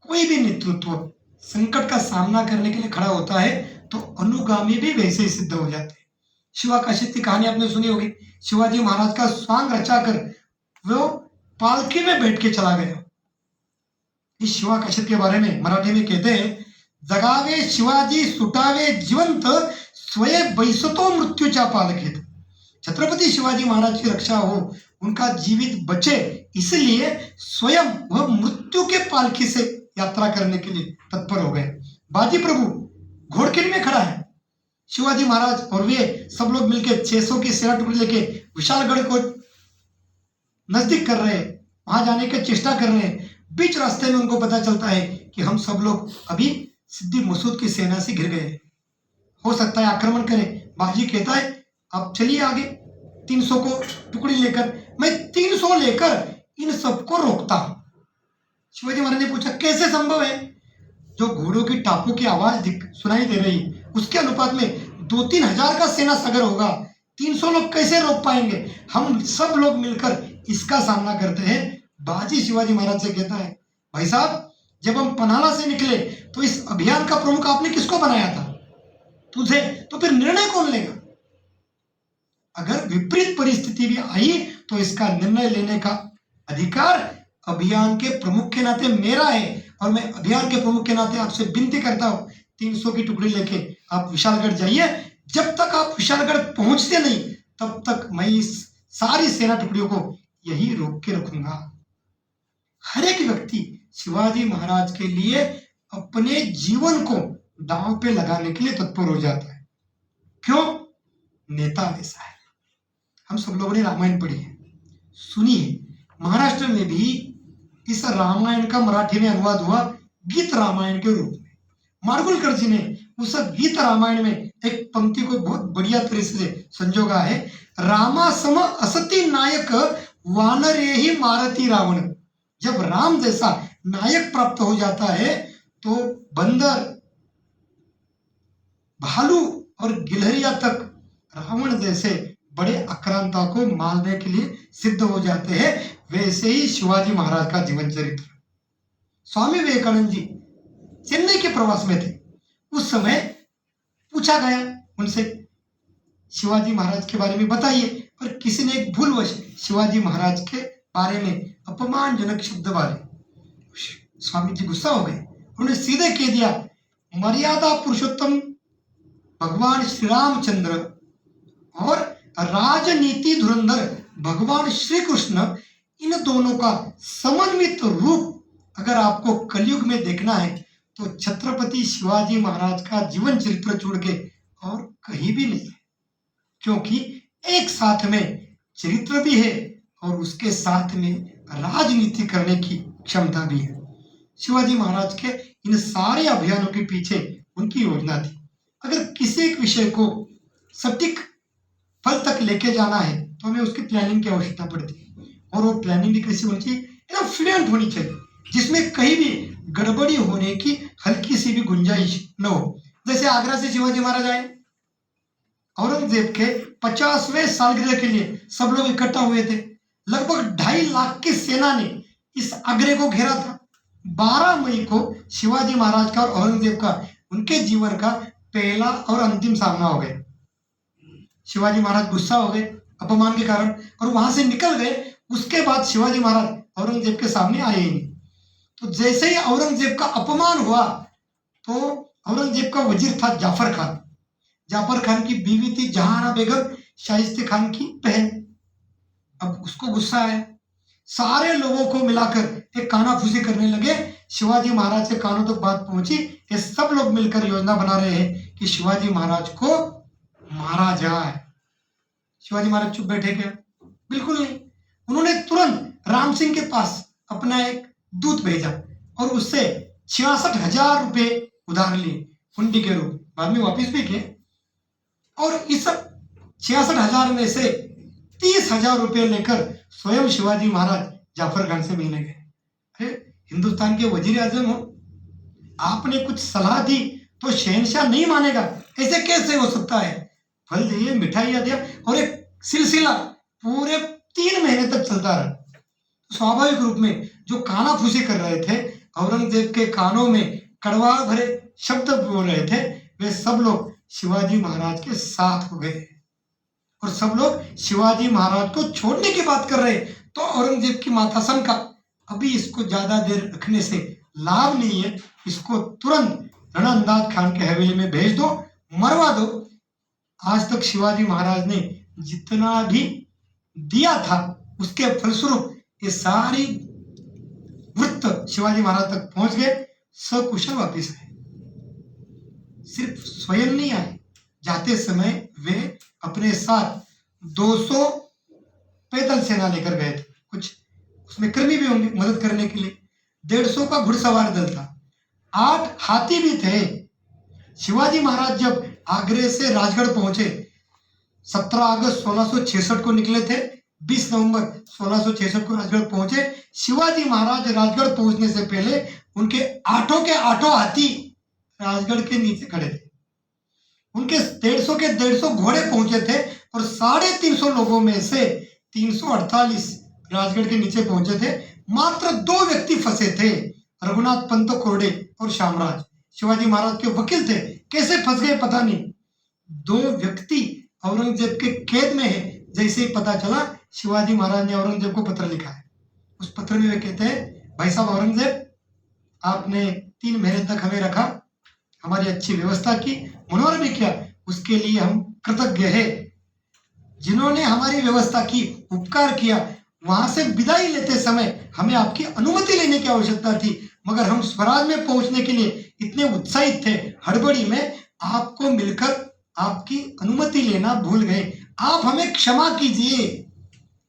कोई भी नेतृत्व संकट का सामना करने के लिए खड़ा होता है तो अनुगामी भी वैसे ही सिद्ध हो जाते हैं। शिवा काशिद की कहानी आपने सुनी होगी। शिवाजी महाराज का स्वांग रचाकर वो पालकी में बैठ के चला गया। इस शिवा कशित के बारे में मराठी में कहते हैं, जगावे शिवाजी सुटावे जिवंत स्वयं बैसतो मृत्यूच्या पालखीत। छत्रपति शिवाजी महाराज की रक्षा हो, उनका जीवित बचे, इसलिए स्वयं वह मृत्यु के पालकी से यात्रा करने के लिए तत्पर हो गए। बाजी प्रभु घोड़किल में खड़ा है, शिवाजी महाराज और वे सब लोग मिलकर 600 की सेना टुकड़ी लेके विशालगढ़ को नजदीक कर रहे हैं, वहां जाने की चेष्टा कर रहे हैं। बीच रास्ते में उनको पता चलता है कि हम सब लोग अभी सिद्दी मसूद की सेना से घिर गए, हो सकता है आक्रमण करें। बाजी कहता है, अब चलिए आगे 300 को टुकड़ी लेकर, मैं 300 लेकर इन सबको रोकता हूं। शिवाजी महाराज ने पूछा, कैसे संभव है? जो घोड़ों की टापों की आवाज सुनाई दे रही, उसके अनुपात में 2-3 हजार का सेना सगर होगा, 300 लोग कैसे रोक पाएंगे? हम सब लोग मिलकर इसका सामना करते हैं। बाजी शिवाजी महाराज से कहता है, भाई साहब, जब हम पन्हाला से निकले तो इस अभियान का प्रमुख आपने किसको बनाया था? तुझे। तो फिर निर्णय कौन लेगा? अगर विपरीत परिस्थिति भी आई तो इसका निर्णय लेने का अधिकार अभियान के प्रमुख के नाते मेरा है, और मैं अभियान के प्रमुख के नाते आपसे विनती करता हूं, 300 की टुकड़ी लेके आप विशालगढ़ जाइए। जब तक आप विशालगढ़ पहुंचते नहीं, तब तक मैं इस सारी सेना टुकड़ियों को यही रोक के रखूंगा। हर एक व्यक्ति शिवाजी महाराज के लिए अपने जीवन को दांव पे लगाने के लिए तत्पर हो जाता है। क्यों? नेता वैसा है। हम सब लोगों ने रामायण पढ़ी है, सुनी है। महाराष्ट्र में भी इस रामायण का मराठी में अनुवाद हुआ गीत रामायण के रूप में। माडगुळकर जी ने उस गीत रामायण में एक पंक्ति को बहुत बढ़िया तरह से संजोगा है, रामा सम असती नायक वानरे ही मारती रावण। जब राम जैसा नायक प्राप्त हो जाता है तो बंदर, भालू और गिलहरिया तक रावण जैसे बड़े आक्रांता को मारने के लिए सिद्ध हो जाते हैं। वैसे ही शिवाजी महाराज का जीवन चरित्र। स्वामी विवेकानंद जी चेन्नई के प्रवास में थे, उस समय पूछा गया उनसे, शिवाजी महाराज के बारे में बताइए, और किसी ने एक भूलवश शिवाजी महाराज के बारे में अपमानजनक शब्द वाले। स्वामी जी गुस्सा हो गए, उन्होंने सीधे कह दिया, मर्यादा पुरुषोत्तम भगवान श्री रामचंद्र और राजनीति धुरंधर भगवान श्री कृष्ण, इन दोनों का समन्वित रूप अगर आपको कलयुग में देखना है तो छत्रपति शिवाजी महाराज का जीवन चरित्र छोड़ के और कहीं भी नहीं है। क्योंकि एक साथ में चरित्र भी है और उसके साथ में राजनीति करने की क्षमता भी है। शिवाजी महाराज के इन सारे अभियानों के पीछे उनकी योजना थी। अगर किसी एक विषय को सटीक फल तक लेके जाना है तो हमें उसकी प्लानिंग की आवश्यकता पड़ती है, और वो प्लानिंग भी कैसी होनी चाहिए? एकदम फ्लुएंट होनी चाहिए, जिसमें कहीं भी गड़बड़ी होने की हल्की सी भी गुंजाइश न हो। जैसे आगरा से शिवाजी महाराज आए, औरंगजेब के 50वें सालगिरह के लिए सब लोग इकट्ठा हुए थे। लगभग 2.5 लाख की सेना ने इस आगरे को घेरा था। 12 मई को शिवाजी महाराज का और औरंगजेब का उनके जीवन का पहला और अंतिम सामना हो गया। शिवाजी महाराज गुस्सा हो गए अपमान के कारण और वहां से निकल गए। उसके बाद शिवाजी महाराज औरंगजेब के सामने आए ही नहीं। तो जैसे ही औरंगजेब का अपमान हुआ तो औरंगजेब का वजीर था जाफर खान। जाफर खान की बीवी थी जहानारा बेगम, शाइस्ते खान की बहन। अब उसको गुस्सा आया, सारे लोगों को मिलाकर एक कानाफूसी करने लगे। शिवाजी महाराज के कानों तक बात पहुंची। ये सब लोग मिलकर योजना बना रहे हैं कि शिवाजी महाराज को मारा जाए। शिवाजी महाराज चुप बैठे क्या? बिल्कुल नहीं। उन्होंने तुरंत राम सिंह के पास अपना एक दूत भेजा और उससे 66,000 रुपए उधार लिए हुंडी के रूप, बाद में वापिस भी किए। और इस 66,000 में से 30,000 रुपए लेकर स्वयं शिवाजी महाराज जाफर खान से मिलने गए। अरे हिंदुस्तान के वजीर आजम हो, आपने कुछ सलाह दी तो शहनशाह नहीं मानेगा, ऐसे कैसे हो सकता है? फल दिए, मिठाइयां दिया और एक सिलसिला पूरे 3 महीने तक चलता रहा। स्वाभाविक रूप में जो कानाफूसी कर रहे थे, औरंगजेब के कानों में कड़वा भरे शब्द बोल रहे थे, वे सब लोग शिवाजी महाराज के साथ हो गए और सब लोग शिवाजी महाराज को छोड़ने की बात कर रहे। तो औरंगजेब की माता शंका, अभी इसको ज्यादा देर रखने से लाभ नहीं है, इसको तुरंत रणअंदाज खान के हवेली में भेज दो, मरवा दो। आज तक शिवाजी महाराज ने जितना भी दिया था उसके फलस्वरूप ये सारी वृत्त शिवाजी महाराज तक पहुंच गए, सकुशल वापिस आए। सिर्फ स्वयं नहीं आए, जाते समय वे अपने साथ 200 पैदल सेना लेकर गए थे, कुछ उसमें कर्मी भी होंगे मदद करने के लिए। 150 का घुड़सवार दल था, 8 हाथी भी थे। शिवाजी महाराज जब आगरे से राजगढ़ पहुंचे, 17 अगस्त 1666 को निकले थे, 20 नवंबर 1666 को राजगढ़ पहुंचे। शिवाजी महाराज राजगढ़ पहुंचने से पहले उनके 8 के 8 हाथी राजगढ़ के नीचे खड़े थे। उनके 150 के 150 घोड़े पहुंचे थे और 350 लोगों में से 348 राजगढ़ के नीचे पहुंचे थे। मात्र 2 व्यक्ति फंसे थे, रघुनाथ पंत कोरडे और शामराज, शिवाजी महाराज के वकील थे। कैसे फंस गए पता नहीं। 2 व्यक्ति औरंगजेब के कैद में है। जैसे ही पता चला, शिवाजी महाराज ने औरंगजेब को पत्र लिखा है। उस पत्र में वे कहते हैं, भाई साहब औरंगजेब, आपने 3 महीने तक हमें रखा, हमारी अच्छी व्यवस्था की, मनोरम भी किया, उसके लिए हम कृतज्ञ है। जिन्होंने हमारी व्यवस्था की, उपकार किया, वहां से विदाई लेते समय हमें आपकी अनुमति लेने की आवश्यकता थी, मगर हम स्वराज में पहुंचने के लिए इतने उत्साहित थे, हड़बड़ी में आपको मिलकर आपकी अनुमति लेना भूल गए। आप हमें क्षमा कीजिए।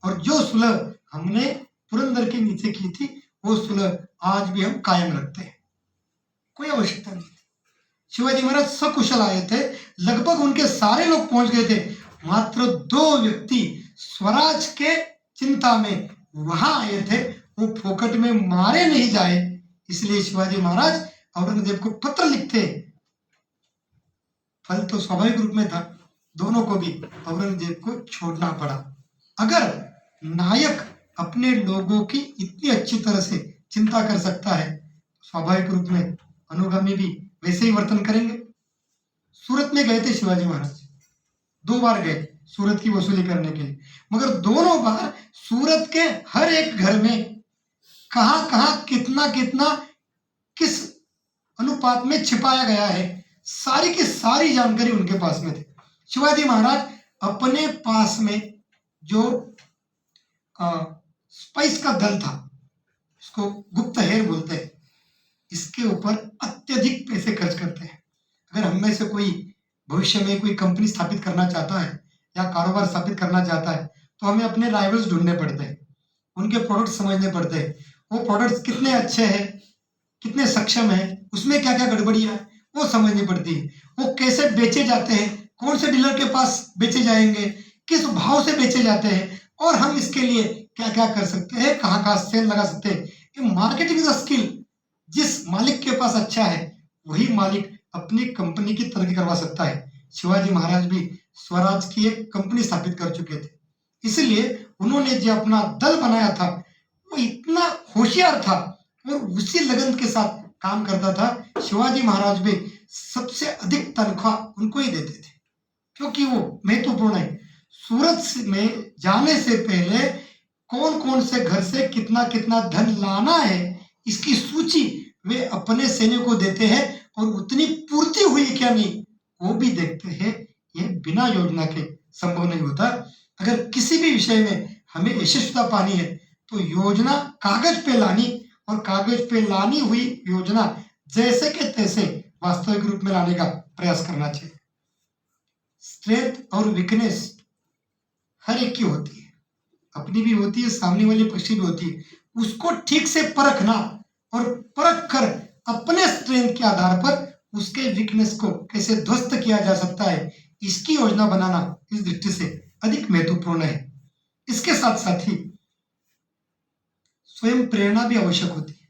और जो सुलह हमने पुरंदर के नीचे की थी, वो सुलह आज भी हम कायम रखते हैं, कोई आवश्यकता नहीं थी। शिवाजी महाराज सकुशल आए थे, लगभग उनके सारे लोग पहुंच गए थे। मात्र 2 व्यक्ति स्वराज के चिंता में वहां आए थे, वो फोकट में मारे नहीं जाए, इसलिए शिवाजी महाराज औरंगजेब को पत्र लिखते। फल तो स्वाभाविक रूप में था, दोनों को भी औरंगजेब को छोड़ना पड़ा। अगर नायक अपने लोगों की इतनी अच्छी तरह से चिंता कर सकता है, स्वाभाविक रूप में अनुगामी भी वैसे ही वर्तन करेंगे। सूरत में गए थे शिवाजी महाराज, 2 बार गए सूरत की वसूली करने के लिए, मगर दोनों बार सूरत के हर एक घर में कहां कहां कितना कितना किस अनुपात में छिपाया गया है, सारी की सारी जानकारी उनके पास में थी। शिवाजी महाराज अपने पास में जो स्पाइस का दल था, इसको गुप्तहेर बोलते हैं, इसके ऊपर अत्यधिक पैसे खर्च करते हैं। अगर हम में से कोई भविष्य में कोई कंपनी स्थापित करना चाहता है या कारोबार स्थापित करना चाहता है, तो हमें अपने राइवल्स ढूंढने पड़ते हैं, उनके प्रोडक्ट समझने पड़ते हैं, वो प्रोडक्ट्स कितने अच्छे हैं, कितने सक्षम हैं, उसमें क्या क्या गड़बड़ियां है, वो समझनी पड़ती है। वो कैसे बेचे जाते हैं, कौन से डीलर के पास बेचे जाएंगे, किस भाव से बेचे जाते हैं, और हम इसके लिए क्या क्या कर सकते हैं, कहाँ कहाँ सेल लगा सकते हैं। ये मार्केटिंग का स्किल जिस मालिक के पास अच्छा है, वही मालिक अपनी कंपनी की तरक्की करवा सकता है। शिवाजी महाराज भी स्वराज की एक कंपनी स्थापित कर चुके थे, इसलिए उन्होंने जो अपना दल बनाया था वो इतना होशियार था और उसी लगन के साथ काम करता था। शिवाजी महाराज भी सबसे अधिक तनख्वाह उनको ही देते थे, क्योंकि वो महत्वपूर्ण है। सूरत में जाने से पहले कौन कौन से घर से कितना कितना धन लाना है, इसकी सूची वे अपने सैनिकों को देते हैं, और उतनी पूर्ति हुई क्या नहीं वो भी देखते हैं। ये बिना योजना के संभव नहीं होता। अगर किसी भी विषय में हमें यशस्विता पानी है, तो योजना कागज पे लानी, और कागज पे लानी हुई योजना जैसे के तैसे वास्तविक रूप में लाने का प्रयास करना चाहिए। स्ट्रेंथ और वीकनेस हर एक की होती है, अपनी भी होती है, सामने वाले पक्ष की भी होती है। उसको ठीक से परखना और परख कर अपने स्ट्रेंथ के आधार पर उसके वीकनेस को कैसे ध्वस्त किया जा सकता है, इसकी योजना बनाना इस दृष्टि से अधिक महत्वपूर्ण है। इसके साथ साथ ही स्वयं प्रेरणा भी आवश्यक होती है।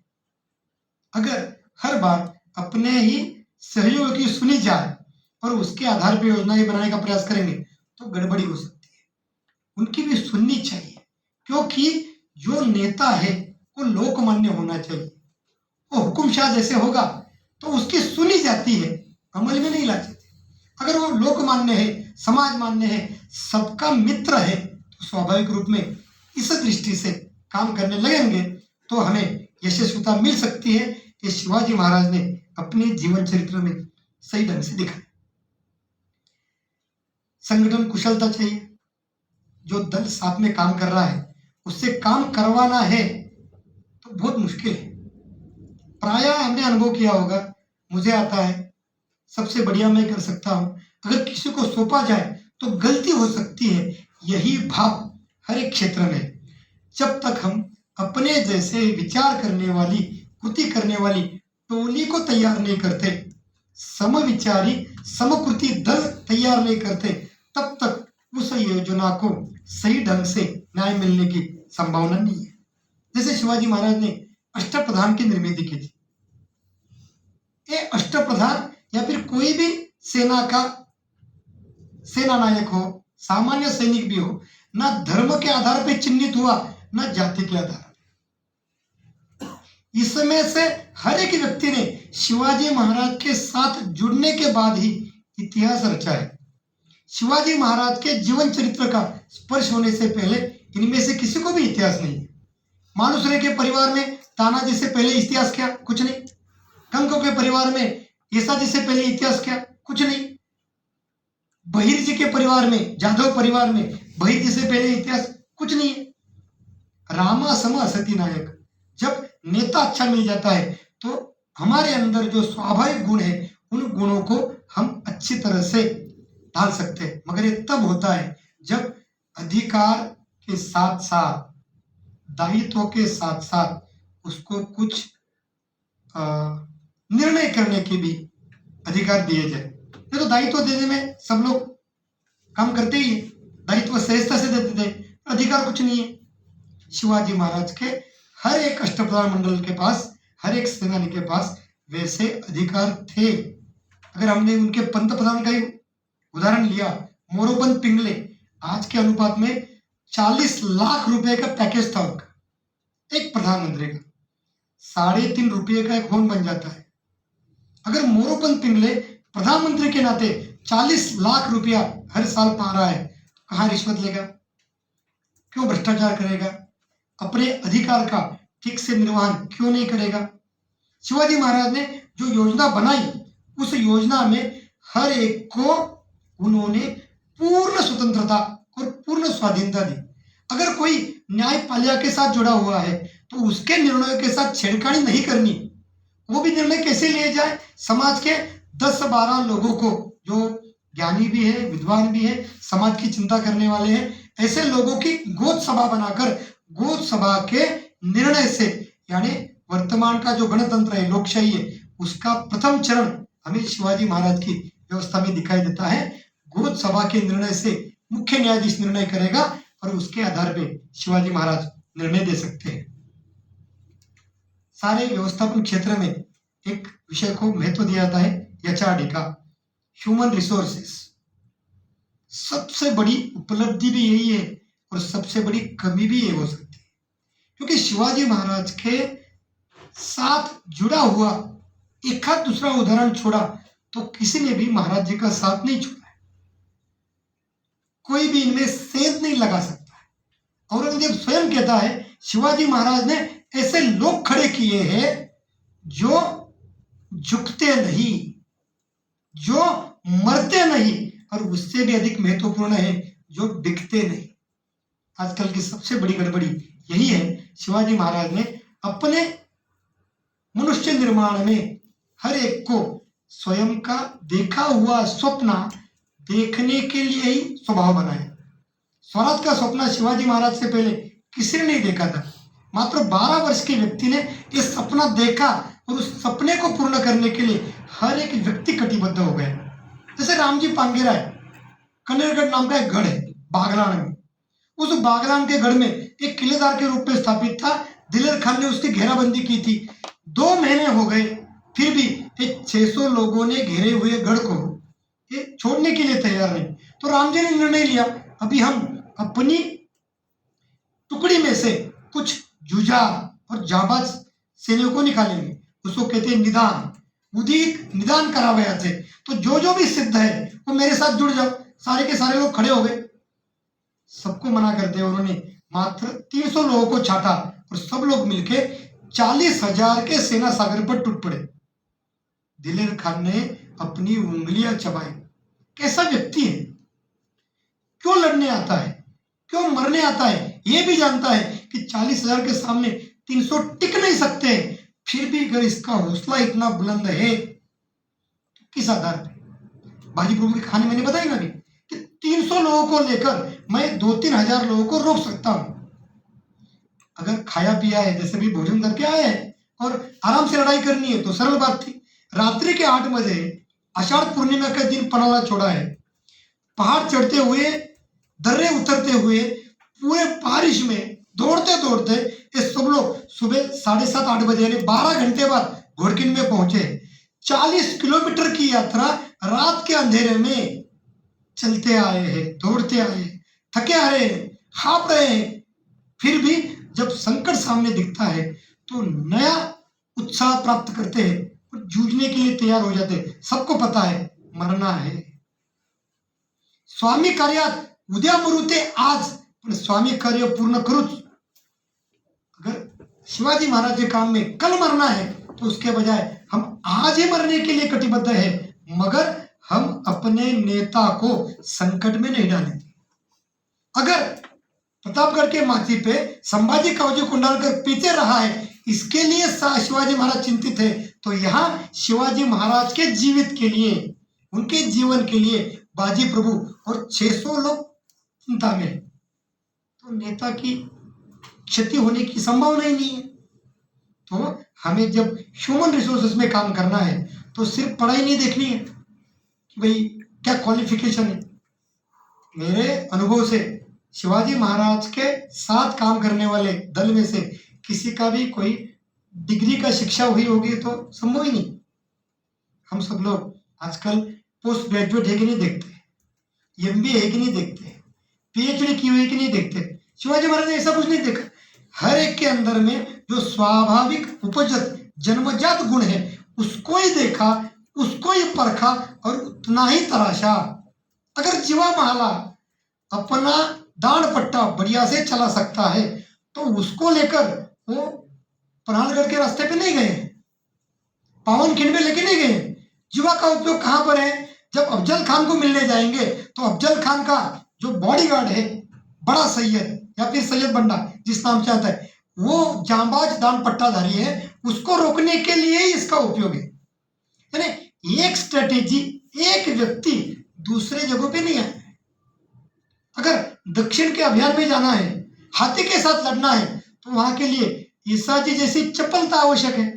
अगर हर बार अपने ही सहयोगियों की सुनी जाए और उसके आधार पर योजनाएं बनाने का प्रयास करेंगे, तो गड़बड़ी हो सकती है। उनकी भी सुननी चाहिए, क्योंकि जो नेता है वो लोकमान्य होना चाहिए। वो हुकुमशाह जैसे होगा तो उसकी सुनी जाती है, अमल में नहीं ला जाती। अगर वो लोकमान्य है, समाज मान्य है, सबका मित्र है, तो स्वाभाविक रूप में इस दृष्टि से काम करने लगेंगे तो हमें यशस्विता मिल सकती है। ये शिवाजी महाराज ने अपने जीवन चरित्र में सही ढंग से दिखाया। संगठन कुशलता चाहिए। जो दल साथ में काम कर रहा है उससे काम करवाना है तो बहुत मुश्किल है। प्रायः हमने अनुभव किया होगा, मुझे आता है, सबसे बढ़िया मैं कर सकता हूं, अगर किसी को सौंपा जाए तो गलती हो सकती है। यही भाव हर एक क्षेत्र में। जब तक हम अपने जैसे विचार करने वाली, कृति करने वाली टोली को तैयार नहीं करते, समविचारी समकृति दल तैयार नहीं करते, तब तक उस योजना को सही ढंग से न्याय मिलने की संभावना नहीं है। जैसे शिवाजी महाराज ने अष्टप्रधान की निर्मित की थी। ये अष्टप्रधान या फिर कोई भी सेना का सेना नायक हो, सामान्य सैनिक भी हो, ना धर्म के आधार पर चिन्हित हुआ, ना जाति के आधार पर। इसमें से हर एक व्यक्ति ने शिवाजी महाराज के साथ जुड़ने के बाद ही इतिहास रचा है। शिवाजी महाराज के जीवन चरित्र का स्पर्श होने से पहले इनमें से किसी को भी इतिहास नहीं है। मानुसरे के परिवार में तानाजी से पहले इतिहास क्या? कुछ नहीं। कंको के परिवार में येसाजी से पहले इतिहास क्या? कुछ नहीं। बहिर जी के परिवार में, जादव परिवार में बहिर जी से पहले इतिहास कुछ नहीं है। रामा सम असती नायक। जब नेता अच्छा मिल जाता है तो हमारे अंदर जो स्वाभाविक गुण है उन गुणों को हम अच्छी तरह से ढाल सकते हैं। मगर ये तब होता है जब अधिकार के साथ साथ, दायित्व के साथ साथ उसको कुछ निर्णय करने के भी अधिकार दिए जाए। नहीं तो दायित्व देने में सब लोग काम करते ही है, दायित्व सहजता से देते थे, अधिकार कुछ नहीं है। शिवाजी महाराज के हर एक अष्टप्रधान मंडल के पास, हर एक सेनानी के पास वैसे अधिकार थे। अगर हमने उनके पंत प्रधान का ही उदाहरण लिया, मोरोपंत पिंगले, आज के अनुपात में 40 लाख रुपए का पैकेज था उनका, एक प्रधानमंत्री का। 3.5 रुपये का एक होम बन जाता है। अगर मोरोपंत पिंगले प्रधानमंत्री के नाते 40 लाख रुपया हर साल पा रहा है तो कहाँ रिश्वत लेगा? क्यों भ्रष्टाचार करेगा? अपने अधिकार का ठीक से निर्वहन क्यों नहीं करेगा? शिवाजी महाराज ने जो योजना बनाई, उस योजना में हर एक को उन्होंने पूर्ण स्वतंत्रता और पूर्ण स्वाधीनता दी। अगर कोई न्यायपालिका के साथ जुड़ा हुआ है तो उसके निर्णयों के साथ छेड़खानी नहीं करनी। वो भी निर्णय कैसे लिए जाए? समाज के 10-12 लोगों को, जो ज्ञानी भी है, विद्वान भी है, समाज की चिंता करने वाले हैं, ऐसे लोगों की गोद सभा बनाकर गोद सभा के निर्णय से, यानी वर्तमान का जो गणतंत्र है, लोकशाही है, उसका प्रथम चरण हमें शिवाजी महाराज की व्यवस्था में दिखाई देता है। गोद सभा के निर्णय से मुख्य न्यायाधीश निर्णय करेगा और उसके आधार पर शिवाजी महाराज निर्णय दे सकते हैं। सारे व्यवस्थापन क्षेत्र में एक विषय को महत्व दिया जाता है, एचआरडी का, ह्यूमन रिसोर्सेस। सबसे बड़ी उपलब्धि भी यही है और सबसे बड़ी कमी भी ये हो सकती है, क्योंकि शिवाजी महाराज के साथ जुड़ा हुआ एक आध दूसरा उदाहरण छोड़ा तो किसी ने भी महाराज जी का साथ नहीं छोड़ा है। कोई भी इनमें सेंध नहीं लगा सकता है। औरंगजेब स्वयं कहता है शिवाजी महाराज ने ऐसे लोग खड़े किए हैं जो झुकते नहीं, जो मरते नहीं, और उससे भी अधिक महत्वपूर्ण है जो बिकते नहीं। आजकल की सबसे बड़ी गड़बड़ी यही है। शिवाजी महाराज ने अपने मनुष्य निर्माण में हर एक को स्वयं का देखा हुआ स्वप्न देखने के लिए ही स्वभाव बनाया। स्वराज का स्वप्न शिवाजी महाराज से पहले किसी ने नहीं देखा था। मात्र 12 वर्ष के व्यक्ति ने यह सपना देखा और उस सपने को पूर्ण करने के लिए हर एक व्यक्ति कटिबद्ध हो गया। जैसे रामजी पांगेरा है, कनेरगढ़ नाम का एक गढ़ है बागलान में। उस बागलान के गढ़ में एक किलेदार के रूप में स्थापित था। दिलेर खान ने उसकी घेराबंदी की थी। 2 महीने हो गए, फिर भी ये 600 लोगों ने घेरे हुए गढ़ को ये छोड़ने के लिए तैयार नहीं। तो राम जी ने निर्णय लिया, अभी हम अपनी टुकड़ी में से कुछ जुझार और जाबाज सैनिकों को निकालेंगे। उसको कहते हैं निदान, उदित निदान करावया थे। तो जो भी सिद्ध है वो मेरे साथ जुड़ जाओ। सारे के सारे लोग खड़े हो गए। सबको मना करते हैं उन्होंने मात्र 300 लोगों को छाटा और सब लोग मिलके 40,000 के सेना सागर पर टूट पड़े। दिलेर खान ने अपनी उंगलियां चबाई। कैसा व्यक्ति है, क्यों लड़ने आता है, क्यों मरने आता है, ये भी जानता है कि 40,000 के सामने 300 टिक नहीं सकते, फिर भी अगर इसका हौसला इतना बुलंद है तो किस आधार पे? बाजी प्रभु की कहानी मैंने बताई ना अभी कि 300 लोगों को लेकर मैं 2-3 हजार लोगों को रोक सकता हूं। अगर खाया पिया है, जैसे भी भोजन करके आए हैं और आराम से लड़ाई करनी है तो सरल बात थी। रात्रि के 8 बजे आषाढ़ पूर्णिमा के दिन पनाला छोड़ा है। पहाड़ चढ़ते हुए, दर्रे उतरते हुए, पूरे बारिश में दौड़ते दौड़ते ये सब लोग सुबह 7:30-8 बजे यानी 12 घंटे बाद घोड़किन में पहुंचे। 40 किलोमीटर की यात्रा रात के अंधेरे में चलते आए हैं, दौड़ते आए हैं, थके आ रहे हैं, हाफ रहे हैं, फिर भी जब संकट सामने दिखता है तो नया उत्साह प्राप्त करते हैं और जूझने के लिए तैयार हो जाते हैं। सबको पता है मरना है। स्वामी कार्यात उद्या मरुते आज, पण स्वामी कार्य पूर्ण करूच। अगर शिवाजी महाराज के काम में कल मरना है तो उसके बजाय हम आज ही मरने के लिए कटिबद्ध है, मगर हम अपने नेता को संकट में नहीं डालेंगे। अगर प्रतापगढ़ के माथी पे संभाजी कावजी कुंडालकर पीछे रहा है, इसके लिए शिवाजी महाराज चिंतित है, तो यहाँ शिवाजी महाराज के जीवित के लिए, उनके जीवन के लिए बाजी प्रभु और 600 लोग चिंता में, तो नेता की क्षति होने की संभावना ही नहीं है। तो हमें जब ह्यूमन रिसोर्सेज में काम करना है तो सिर्फ पढ़ाई नहीं देखनी है कि भाई क्या क्वालिफिकेशन है। मेरे अनुभव से शिवाजी महाराज के साथ काम करने वाले दल में से किसी का भी कोई डिग्री का शिक्षा हुई होगी तो संभव ही नहीं। हम सब लोग आजकल पोस्ट ग्रेजुएट है कि नहीं देखते, एमबीए है कि नहीं देखते, पीएचडी की हुई है कि नहीं देखते। शिवाजी महाराज ने ऐसा कुछ नहीं देखा। हर एक के अंदर में जो स्वाभाविक उपजत जन्मजात गुण है उसको ही देखा, उसको ही परखा और उतना ही तराशा। अगर जीवा माला अपना दान पट्टा बढ़िया से चला सकता है तो उसको लेकर वो पनालगढ़ के रास्ते पे नहीं गए, पावन खिंड में लेके नहीं गए। जीवा का उपयोग कहां पर है? जब अफजल खान को मिलने जाएंगे तो अफजल खान का जो बॉडीगार्ड है, बड़ा सैयद या फिर सैयद बंडा जिस नाम से आता है, वो जांबाज दान पट्टाधारी है, उसको रोकने के लिए ही इसका उपयोग है। यानी एक स्ट्रेटेजी, एक व्यक्ति दूसरे जगहों पे नहीं है। अगर दक्षिण के अभियान में जाना है, हाथी के साथ लड़ना है, तो वहां के लिए ईसा जी जैसी चपलता आवश्यक है,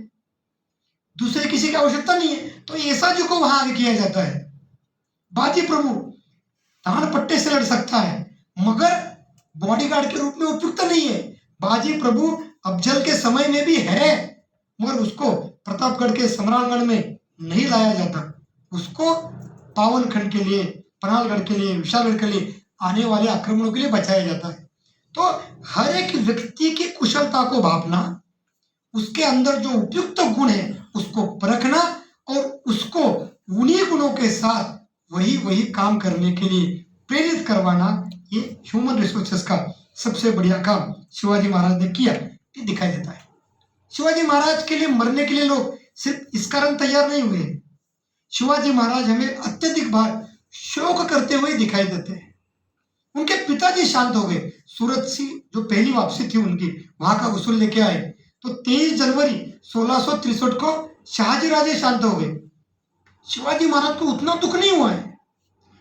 दूसरे किसी की आवश्यकता नहीं है। तो ईसा जी को वहां आगे किया जाता है। बाजी प्रभु दान पट्टे से लड़ सकता है मगर बॉडीगार्ड के रूप में उपयुक्त नहीं है। बाजी प्रभु अफजल के समय में भी है मगर उसको प्रतापगढ़ के सम्राटगढ़ में नहीं लाया जाता। उसको पावन खंड के लिए, पनालगढ़ के लिए, विशालगढ़ के लिए आने वाले आक्रमणों के लिए बचाया जाता है। तो हर एक व्यक्ति की कुशलता को भापना, उसके अंदर जो उपयुक्त गुण है उसको परखना और उसको उन्हीं गुणों के साथ वही काम करने के लिए प्रेरित करवाना, ये ह्यूमन रिसोर्सेस का सबसे बढ़िया काम शिवाजी महाराज ने किया, ये दिखाई देता है। शिवाजी महाराज के लिए मरने के लिए लोग सिर्फ इस कारण तैयार नहीं हुए। शिवाजी महाराज हमें अत्यधिक बार शोक करते हुए दिखाई देते हैं। उनके पिताजी शांत हो गए। सूरत से जो पहली वापसी थी उनकी, वहां का वसूल लेके आए तो 23 जनवरी 1663 को शाहजी राजे शांत हो गए। शिवाजी महाराज को उतना दुख नहीं हुआ है।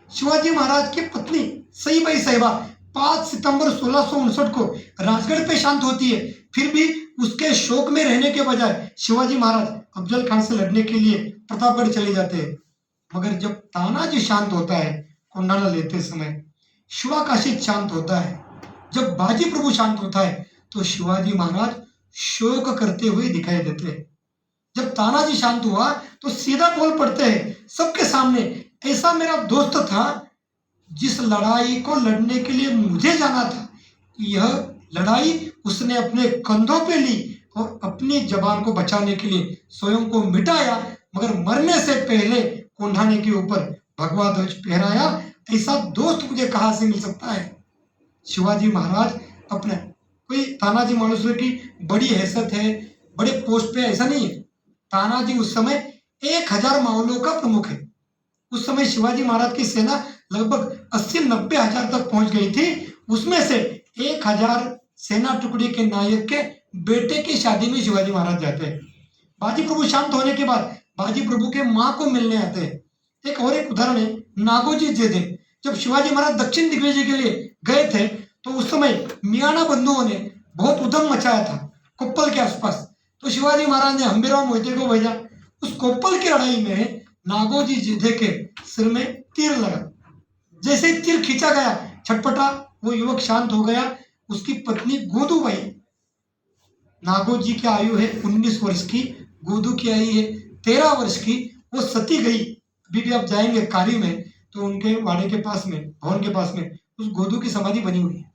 शिवाजी महाराज की पत्नी सईबाई साहिबा 5 सितंबर 1659 को राजगढ़ पे शांत होती है, फिर भी उसके शोक में रहने के बजाय शिवाजी महाराज अफजल खान से लड़ने के लिए प्रतापगढ़ चले जाते हैं। मगर जब तानाजी शांत होता है कुंडाला लेते समय, शिवाकाशी शांत होता है, जब बाजी प्रभु शांत होता है तो शिवाजी महाराज शोक करते हुए दिखाई देते हैं। जब तानाजी शांत हुआ तो सीधा बोल पड़ते हैं सबके सामने, ऐसा मेरा दोस्त था जिस लड़ाई को लड़ने के लिए मुझे जाना था, यह लड़ाई उसने अपने कंधों पे ली और अपनी जबान को बचाने के लिए स्वयं को मिटाया, मगर मरने से पहले कुंढाने के ऊपर भगवा ध्वज फहराया। ऐसा दोस्त मुझे कहां से मिल सकता है? शिवाजी महाराज अपना, कोई तानाजी मालुसरे की बड़ी हैसियत है, बड़े पोस्ट पे, ऐसा नहीं है। तानाजी उस समय 1000 मावलों का प्रमुख है। उस समय शिवाजी महाराज की सेना लगभग 80-90 हजार तक पहुंच गई थी। उसमें से 1000 सेना टुकड़ी के नायक के बेटे की शादी में शिवाजी महाराज जाते हैं। बाजी प्रभु शांत होने के बाद बाजी प्रभु के माँ को मिलने आते हैं। एक उदाहरण है नागोजी जेदे। जब शिवाजी महाराज दक्षिण दिग्विजय के लिए गए थे तो उस समय मियाणा बंधुओं ने बहुत उधम मचाया था कोप्पल के आसपास। तो शिवाजी महाराज ने हम्बीराव मोहिते को भेजा। उस कोप्पल की लड़ाई में नागोजी जेदे के सिर में तीर लगा। जैसे ही तीर खींचा गया, छटपटा, वो युवक शांत हो गया। उसकी पत्नी गोदूबाई, नागोजी की आयु है 19 वर्ष की, गोदू की आयु है 13 वर्ष की, वो सती गई। अभी भी आप जाएंगे कारी में तो उनके वाड़े के पास में, भवन के पास में उस गोदू की समाधि बनी हुई है।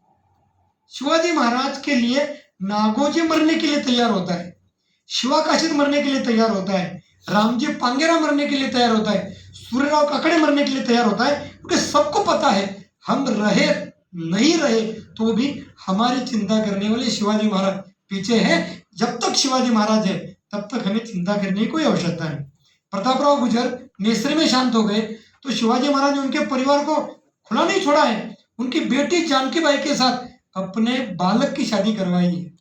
शिवाजी महाराज के लिए नागोजी मरने के लिए तैयार होता है, शिवाकाशित मरने के लिए तैयार होता है, रामजी पांगेरा मरने के लिए तैयार होता है, सूर्यराव काकड़े मरने के लिए तैयार होता है, क्योंकि सबको पता है हम रहे नहीं रहे तो भी हमारी चिंता करने वाले शिवाजी महाराज पीछे है। जब तक शिवाजी महाराज है तब तक हमें चिंता करने की कोई आवश्यकता नहीं। प्रतापराव गुर्जर नेसरे में शांत हो गए तो शिवाजी महाराज ने उनके परिवार को खुला नहीं छोड़ा है। उनकी बेटी जानकी बाई के साथ अपने बालक की शादी करवाई है।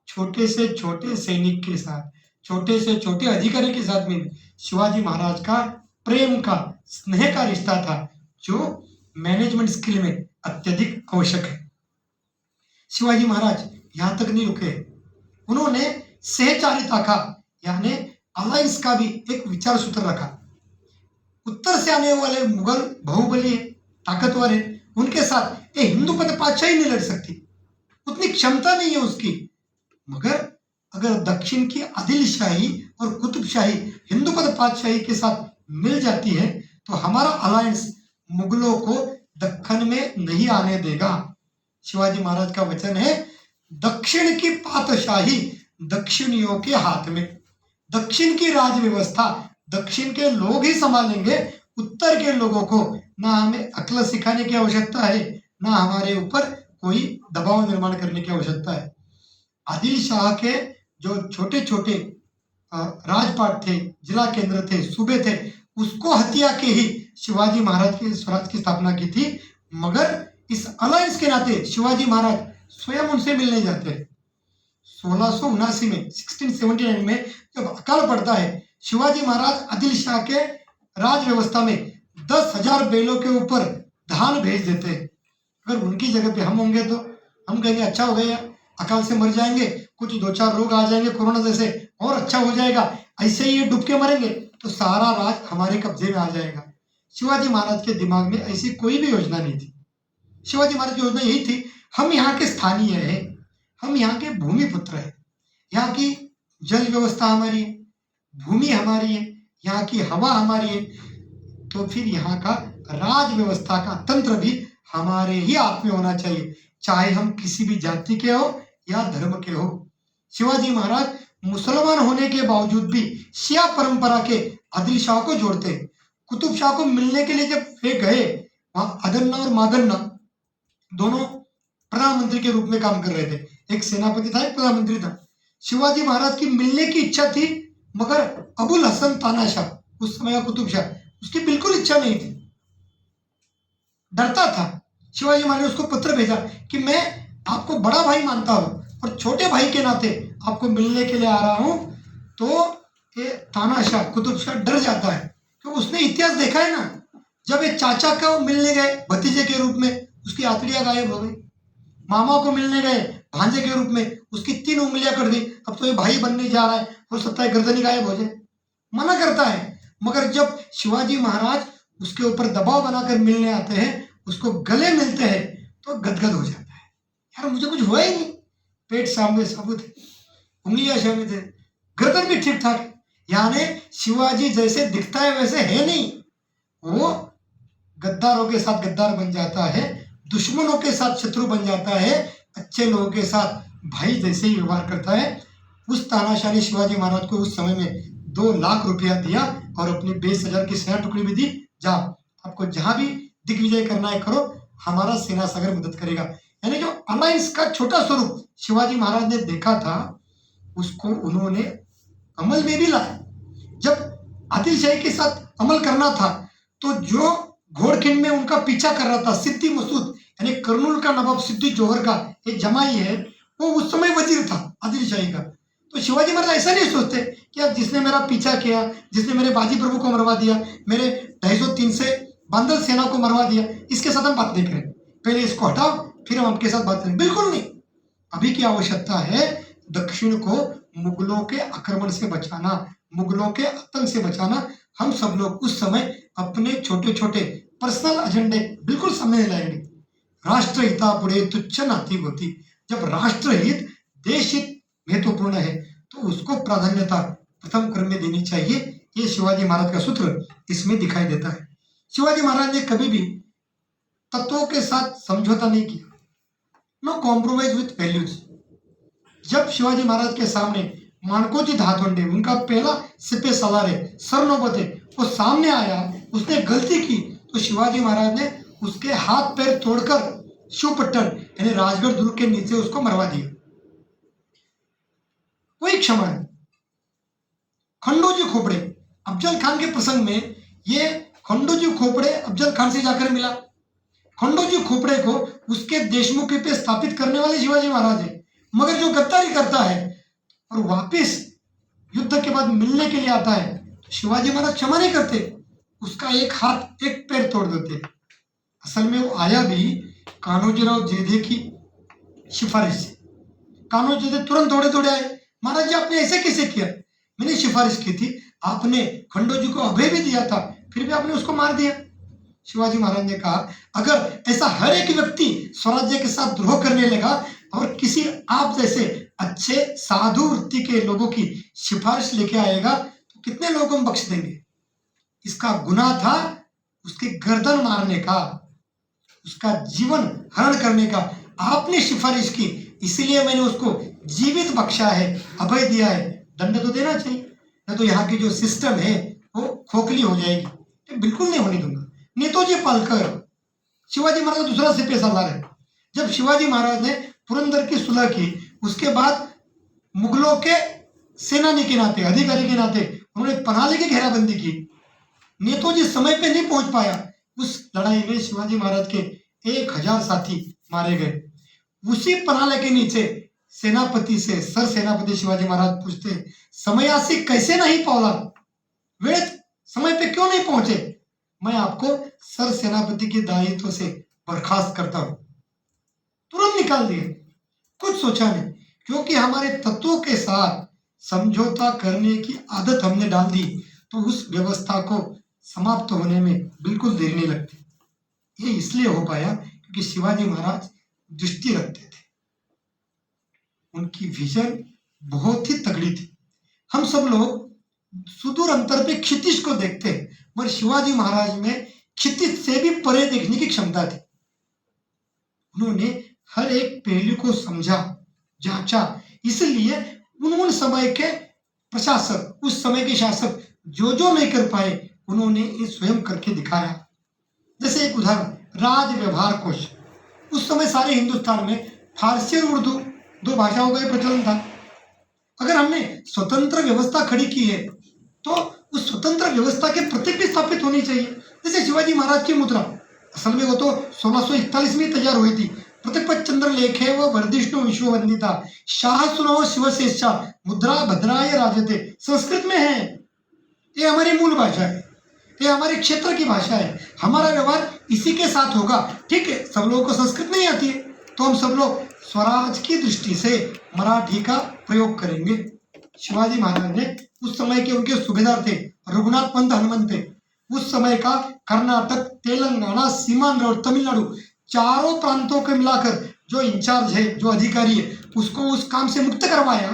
छोटे से छोटे सैनिक के साथ, छोटे से छोटे अधिकारी के साथ में शिवाजी महाराज का प्रेम का, स्नेह का रिश्ता था, जो मैनेजमेंट स्किल में अत्यधिक आवश्यक है। शिवाजी महाराज यहां तक नहीं रुके, उन्होंने सहचारिता का यानी अलायंस का भी एक विचार सूत्र रखा। उत्तर से आने वाले मुगल बाहुबली है, ताकतवर है, उनके साथ ये हिंदू पद पातशाही नहीं लड़ सकती, उतनी क्षमता नहीं है उसकी। मगर अगर दक्षिण की आदिल शाही और कुतुब शाही हिंदू पद पातशाही के साथ मिल जाती है तो हमारा अलायंस मुगलों को दक्कन में नहीं आने देगा। शिवाजी महाराज का वचन है, दक्षिण की पातशाही दक्षिणियों के हाथ में, दक्षिण की राज व्यवस्था दक्षिण के लोग ही संभालेंगे। उत्तर के लोगों को ना हमें अक्ल सिखाने की आवश्यकता है, ना हमारे ऊपर कोई दबाव निर्माण करने की आवश्यकता है। आदिल शाह के जो छोटे छोटे राजपाट थे, जिला केंद्र थे, सूबे थे, उसको हत्या के ही शिवाजी महाराज के स्वराज की स्थापना की थी। मगर इस अलायंस के नाते शिवाजी महाराज स्वयं उनसे मिलने जाते हैं। 1679 में 1679 में जब अकाल पड़ता है, शिवाजी महाराज आदिल शाह के राज व्यवस्था में 10,000 बैलों के ऊपर धान भेज देते हैं। अगर उनकी जगह पे हम होंगे तो हम कहेंगे अच्छा हो गया, अकाल से मर जाएंगे, कुछ 2-4 रोग आ जाएंगे कोरोना जैसे और अच्छा हो जाएगा, ऐसे ही ये डूब के मरेंगे तो सारा राज हमारे कब्जे में आ जाएगा। शिवाजी महाराज के दिमाग में ऐसी कोई भी योजना नहीं थी। शिवाजी महाराज की योजना यही थी, हम यहाँ के स्थानीय है, हम यहाँ के भूमि पुत्र है, यहाँ की जल व्यवस्था हमारी है, भूमि हमारी है, यहाँ की हवा हमारी है, तो फिर यहाँ का राज व्यवस्था का तंत्र भी हमारे ही हाथ में होना चाहिए, चाहे हम किसी भी जाति के हो या धर्म के हो। शिवाजी महाराज मुसलमान होने के बावजूद भी शिया परंपरा के आदिल शाह को जोड़ते। कुतुब शाह को मिलने के लिए जब वे गए, वहां अदन्ना और मादन्ना दोनों प्रधानमंत्री के रूप में काम कर रहे थे, एक सेनापति था, एक प्रधानमंत्री था। शिवाजी महाराज की मिलने की इच्छा थी, मगर अबुल हसन तानाशाह, उस समय का कुतुब शाह, उसकी बिल्कुल इच्छा नहीं थी, डरता था। शिवाजी महाराज ने उसको पत्र भेजा कि मैं आपको बड़ा भाई मानता हूं और छोटे भाई के नाते आपको मिलने के लिए आ रहा हूं। तो ये तानाशाह, कुतुब शाह डर जाता है, क्योंकि उसने इतिहास देखा है ना, जब ये चाचा को मिलने गए भतीजे के रूप में, उसकी आतड़ियां गायब हो गई, मामा को मिलने गए भांजे के रूप में, उसकी 3 उंगलियां कर दी, अब तो ये भाई बनने जा रहा है, हो सकता है गर्दनी गायब हो जाए, मना करता है। मगर जब शिवाजी महाराज उसके ऊपर दबाव बनाकर मिलने आते हैं, उसको गले मिलते हैं, तो गदगद हो जाता है, यार मुझे कुछ हुआ ही नहीं, पेट सामने साबुत है, उंगलियां शामिल है, गर्दन भी ठीक ठाक, यानी शिवाजी जैसे दिखता है वैसे है नहीं। वो गद्दारों के साथ गद्दार बन जाता है, दुश्मनों के साथ शत्रु बन जाता है, अच्छे लोगों के साथ भाई जैसे ही व्यवहार करता है। उस तानाशाह ने शिवाजी महाराज को उस समय में 2 लाख रुपया दिया और अपनी 20,000 की सेना टुकड़ी भी दी, जा आपको जहां भी दिग्विजय करना है करो, हमारा सेना सागर मदद करेगा। यानी जो अलायंस का छोटा स्वरूप शिवाजी महाराज ने देखा था, उसको उन्होंने अमल में भी लाया। जब आदिल शाही के साथ अमल करना था, तो जो घोड़खिंड में उनका पीछा कर रहा था सिद्दी मसूद, यानी कर्नूल का नवाब सिद्दी जौहर का एक जमाई है, वो उस समय वजीर था आदिल शाही का। तो शिवाजी महाराज ऐसा नहीं सोचते कि अब जिसने मेरा पीछा किया, जिसने मेरे बाजी प्रभु को मरवा दिया, मेरे 250-300 बांदल सेना को मरवा दिया, इसके साथ हम बात नहीं करें, पहले इसको हटाओ फिर हम आपके साथ बात करें। बिल्कुल नहीं। अभी की आवश्यकता है दक्षिण को मुगलों के आक्रमण से बचाना, मुगलों के आतंक से बचाना। हम सब लोग उस समय अपने छोटे छोटे पर्सनल एजेंडे बिल्कुल सामने लाएंगे। राष्ट्रहितापुढे तुच्छ नाती होती। जब राष्ट्रहित देश हित महत्वपूर्ण है तो उसको प्राधान्यता प्रथम क्रम में देनी चाहिए। ये शिवाजी महाराज का सूत्र इसमें दिखाई देता है। शिवाजी महाराज ने कभी भी तत्वों के साथ समझौता नहीं किया, नो कॉम्प्रोमाइज विथ वैल्यूज। जब शिवाजी महाराज के सामने माणकोजी धातोंडे, उनका पहला सिपे सलार है, सरनोबत है, वो सामने आया, उसने गलती की, तो शिवाजी महाराज ने उसके हाथ पैर तोड़कर शिवपट्टन यानी राजगढ़ दुर्ग के नीचे उसको मरवा दिया। कोई क्षमा नहीं। खंडोजी खोपड़े, अफजल खान के प्रसंग में ये खंडोजी खोपड़े अफजल खान से जाकर मिला। खंडोजी खोपड़े को उसके देशमुखी पे स्थापित करने वाले शिवाजी महाराज है, मगर जो गद्दारी करता है और वापिस युद्ध के बाद मिलने के लिए आता है, तो शिवाजी महाराज क्षमा नहीं करते, उसका एक हाथ एक पैर तोड़ देते। असल में वो आया भी कान्होजीराव जेधे की सिफारिश से। कान्होजी जेधे तुरंत दौड़े दौड़े आए, महाराज जी आपने ऐसे कैसे किया? मैंने सिफारिश की थी, आपने खंडोजी को अभय भी दिया था, फिर भी आपने उसको मार दिया। शिवाजी महाराज ने कहा अगर ऐसा हर एक व्यक्ति स्वराज्य के साथ द्रोह करने लगा और किसी आप जैसे अच्छे साधु वृत्ति के लोगों की सिफारिश लेके आएगा तो कितने लोगों को बख्श देंगे। इसका गुनाह था उसकी गर्दन मारने का, उसका जीवन हरण करने का। आपने सिफारिश की, इसीलिए मैंने उसको जीवित बख्शा है, अभय दिया है। दंड तो देना चाहिए, न तो यहाँ की जो सिस्टम है वो खोखली हो जाएगी। ये बिल्कुल नहीं होने दूंगा। नेतोजी पालकर शिवाजी महाराज दूसरा सिपह सलार है। जब शिवाजी महाराज ने पुरंदर की सुलह की, उसके बाद मुगलों के सेनानी के नाते, अधिकारी के नाते उन्होंने पनाले की घेराबंदी की। नेतोजी समय पे नहीं पहुंच पाया। उस लड़ाई में शिवाजी महाराज के 1000 साथी मारे गए। उसी पनाले के नीचे सेनापति से सर सेनापति शिवाजी महाराज पूछते, समयासी कैसे नहीं पावला, वे समय पे क्यों नहीं पहुंचे? मैं आपको सर सेनापति के दायित्व से बर्खास्त करता हूं। तुरंत निकाल दिए, कुछ सोचा नहीं, क्योंकि हमारे तत्वों के साथ समझौता करने की आदत हमने डाल दी तो उस व्यवस्था को समाप्त होने में बिल्कुल देर नहीं लगती। ये इसलिए हो पाया क्योंकि शिवाजी महाराज दृष्टि रखते थे, उनकी विजन बहुत ही तगड़ी थी। हम सब लोग सुदूर अंतर पे क्षितिज को देखते हैं, मगर शिवाजी महाराज में क्षितिज से भी परे देखने की क्षमता थी। उन्होंने हर एक पहलू को समझा, जांचा, इसलिए उन समय के प्रशासक, उस समय के शासक जो नहीं कर पाए, उन्होंने ये स्वयं करके दिखाया। जैसे एक उदाहरण, राज व्यवहार कोश। उस समय सारे हिंदुस्तान में फारसी और उर्दू 2 भाषाओं का प्रचलन था। अगर हमने स्वतंत्र व्यवस्था खड़ी की है तो उस स्वतंत्र व्यवस्था के प्रतीक भी स्थापित होनी चाहिए। जैसे शिवाजी महाराज की मुद्रा, असल में वो तो 1641 में तैयार हुई थी। प्रतिपत चंद्र लेखे व वर्धिष्णु विश्व वंदिता, शाह सुनो शिवशेषा, मुद्रा भद्राय राजते, संस्कृत में है। ये हमारी मूल भाषा है, ये हमारे क्षेत्र की भाषा है, हमारा व्यवहार इसी के साथ होगा। ठीक है, सब लोगों को संस्कृत नहीं आती है तो हम सब लोग स्वराज की दृष्टि से मराठी का प्रयोग करेंगे। शिवाजी महाराज ने उस समय के उनके सूबेदार थे रघुनाथ पंत हनुमंत थे। उस समय का कर्नाटक, तेलंगाना, सीमांध्र और तमिलनाडु, चारों प्रांतों को मिलाकर जो इंचार्ज है, जो अधिकारी है, उसको उस काम से मुक्त करवाया,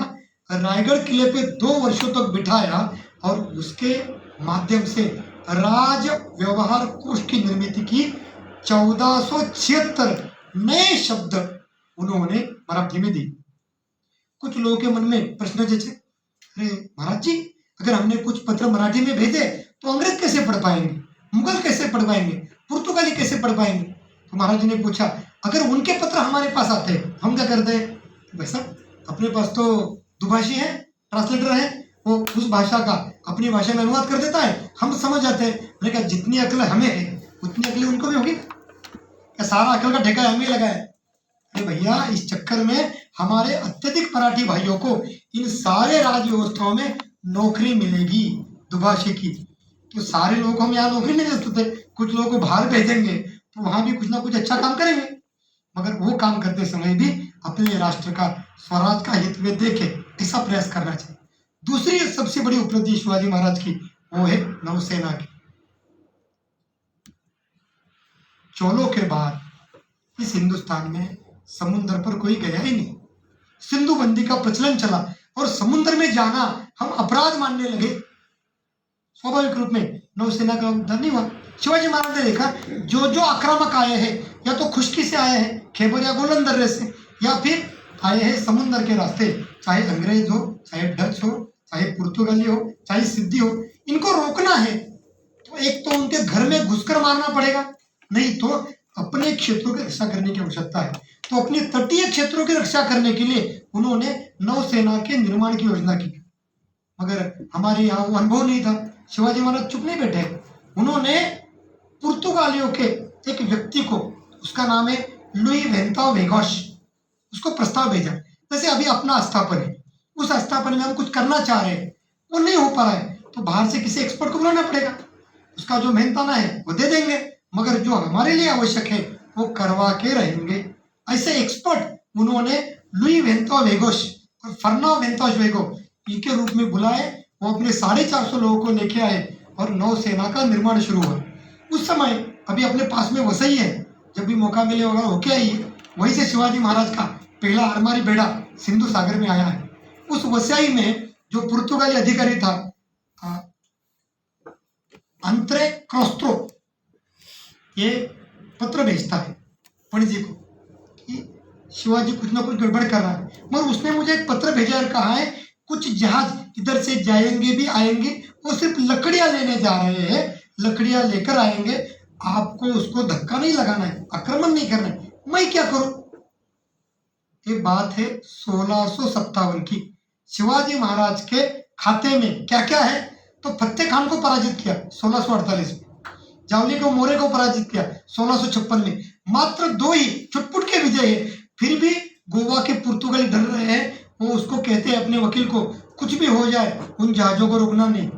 रायगढ़ किले पे 2 वर्षों तक बिठाया और उसके माध्यम से राज व्यवहार कोश की निर्मित की। 1476 नए शब्द उन्होंने मराठी में दी। कुछ लोगों के मन में प्रश्न जैसे, अरे महाराज जी, अगर हमने कुछ पत्र मराठी में भेजे तो अंग्रेज कैसे पढ़ पाएंगे, मुगल कैसे पढ़ पाएंगे, पुर्तगाली कैसे पढ़ पाएंगे? तो महाराज जी ने पूछा, अगर उनके पत्र हमारे पास आते हम क्या करते? भाई साहब, अपने पास तो दुभाषी है, ट्रांसलेटर है, वो उस भाषा का अपनी भाषा में अनुवाद कर देता है, हम समझ जाते हैं। मैंने कहा जितनी अकल हमें है उतनी अकल उनको भी होगी। क्या सारा अकल का ठेका हमें लगा है? अरे भैया, इस चक्कर में हमारे अत्यधिक मराठी भाइयों को इन सारे राज्य व्यवस्थाओं में नौकरी मिलेगी दुभाषी की। तो सारे लोगों को हम यहाँ नौकरी नहीं दे सकते, कुछ लोगों को बाहर भेजेंगे तो वहां भी कुछ ना कुछ अच्छा काम करेंगे, मगर वो काम करते समय भी अपने राष्ट्र का, स्वराज का हित में देखे, ऐसा प्रयास करना चाहिए। दूसरी सबसे बड़ी उपलब्धि शिवाजी महाराज की वो है नौसेना की। चोलों के बाद इस हिंदुस्तान में समुद्र पर कोई गया ही नहीं। सिंधु बंदी का प्रचलन चला और समुद्र में जाना हम अपराध मानने लगे। स्वाभाविक रूप में नौसेना का उद्धार नहीं हुआ। शिवाजी महाराज ने देखा जो जो आक्रामक आए हैं, या तो खुशकी से आए हैं, खैबर या गोलन दर्रे से, या फिर आए हैं समुद्र के रास्ते, चाहे अंग्रेज हो, चाहे डच हो, चाहे पुर्तगाली हो, चाहे सिद्धी हो, इनको रोकना है तो एक तो उनके घर में घुसकर मारना पड़ेगा, नहीं तो अपने क्षेत्रों की रक्षा करने की आवश्यकता है। तो अपने तटीय क्षेत्रों की रक्षा करने के लिए उन्होंने नौसेना के निर्माण की योजना की, मगर हमारे यहाँ वो अनुभव नहीं था। शिवाजी महाराज चुप नहीं बैठे, उन्होंने पुर्तगालियों के एक व्यक्ति को, उसका नाम है लुई वेंताओ वेगोस, उसको प्रस्ताव भेजा। जैसे अभी अपना स्थापन है, उस स्थापन में हम कुछ करना चाह रहे हैं, वो नहीं हो पा रहा है, तो बाहर से किसी एक्सपर्ट को बुलाना पड़ेगा। उसका जो मेहनताना है वो दे देंगे, मगर जो हमारे लिए आवश्यक है वो करवा के रहेंगे। ऐसे एक्सपर्ट उन्होंने लुई वेंताओ वेगोस और फर्नांडो वेंतास वेगो इनके रूप में बुलाए। वो अपने 450 लोगों को लेके आए और नौसेना का निर्माण शुरू हुआ। उस समय अभी अपने पास में वसई है, जब भी मौका मिले वगैरह होके आइए, वहीं से शिवाजी महाराज का पहला आरमारी बेड़ा सिंधु सागर में आया है। उस वसई में जो पुर्तगाली अधिकारी था अंत्रे क्रोस्त्रो, ये पत्र भेजता है पणजी को कि शिवाजी कुछ ना कुछ गड़बड़ कर रहा है, मगर उसने मुझे एक पत्र भेजा और कहा है कुछ जहाज इधर से जाएंगे भी आएंगे, वो सिर्फ लकड़ियां लेने जा रहे हैं, लकड़ियां लेकर आएंगे, आपको उसको धक्का नहीं लगाना है, आक्रमण नहीं करना है। मैं क्या करूं? ये बात है 1657 की। शिवाजी महाराज के खाते में क्या क्या है? तो फतेह खान को पराजित किया 1648 में, जावली को, मोरे को पराजित किया 1656 में। मात्र 2 ही चुटपुट के विजय है। फिर भी गोवा के पुर्तगाली डर रहे हैं, वो उसको कहते हैं अपने वकील को, कुछ भी हो जाए उन जहाजों को रोकना नहीं,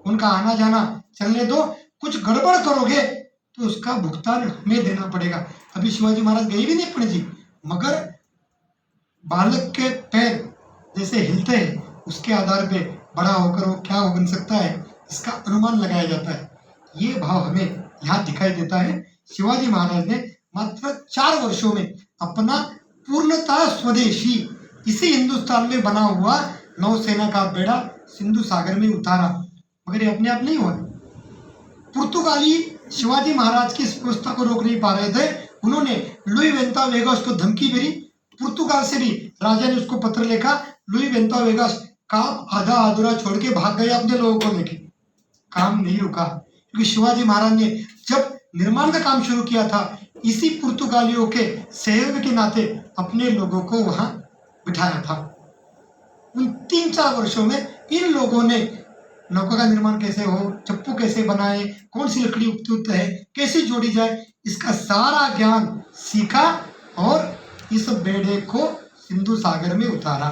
उनका आना जाना चलने दो, कुछ गड़बड़ करोगे तो उसका भुगतान हमें देना पड़ेगा। अभी शिवाजी महाराज गए भी नहीं पणजी, मगर बालक के पैर जैसे हिलते हैं उसके आधार पे बड़ा होकर वो क्या बन सकता है इसका अनुमान लगाया जाता है। ये भाव हमें यहाँ दिखाई देता है। शिवाजी महाराज ने मात्र 4 वर्षों में अपना पूर्णतः स्वदेशी, इसी हिंदुस्तान में बना हुआ नौसेना का बेड़ा सिंधु सागर में उतारा, मगर ये अपने आप नहीं हुआ। पुर्तगाली शिवाजी महाराज की इस व्यवस्था को रोक नहीं पा रहे थे। उन्होंने लुई वेंताओ वेगोस को धमकी भेजी, पुर्तगाल से भी राजा ने उसको पत्र लिखा। लुई वेंताओ वेगोस काम आधा अधूरा छोड़ के भाग गए अपने लोगों को लेके। काम नहीं रुका, क्योंकि शिवाजी महाराज ने जब निर्माण का काम शुरू किया था, इसी पुर्तगालियों के सहयोग के नाते अपने लोगों को वहां बिठाया था। उन 3-4 वर्षों में इन लोगों ने नौका का निर्माण कैसे हो, चप्पू कैसे बनाए, कौन सी लकड़ी उपयुक्त है, कैसे जोड़ी जाए, इसका सारा ज्ञान सीखा और इस बेड़े को सिंधु सागर में उतारा।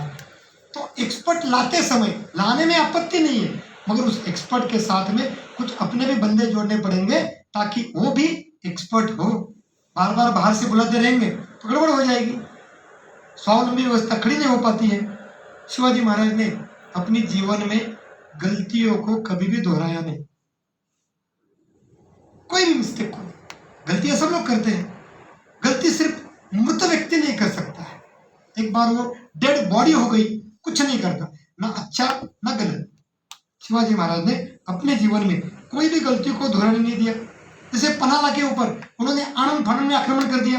तो एक्सपर्ट लाते समय, लाने में आपत्ति नहीं है, मगर उस एक्सपर्ट के साथ में कुछ अपने भी बंदे जोड़ने पड़ेंगे ताकि वो भी एक्सपर्ट हो। बार बार बाहर से बुलाते रहेंगे तो गड़बड़ हो जाएगी, स्वावलंबी व्यवस्था खड़ी नहीं हो पाती है। शिवाजी महाराज ने अपने जीवन में गलतियों को कभी भी दोहराया नहीं, कोई भी मिस्टेक को। गलतियां सब लोग करते हैं, गलती सिर्फ मृत व्यक्ति नहीं कर सकता है। एक बार वो डेड बॉडी हो गई, कुछ नहीं करता, ना अच्छा ना गलत। शिवाजी महाराज ने अपने जीवन में कोई भी गलती को दोहराने नहीं दिया। जैसे पनाला के ऊपर उन्होंने आनंद फानंद में आक्रमण कर दिया,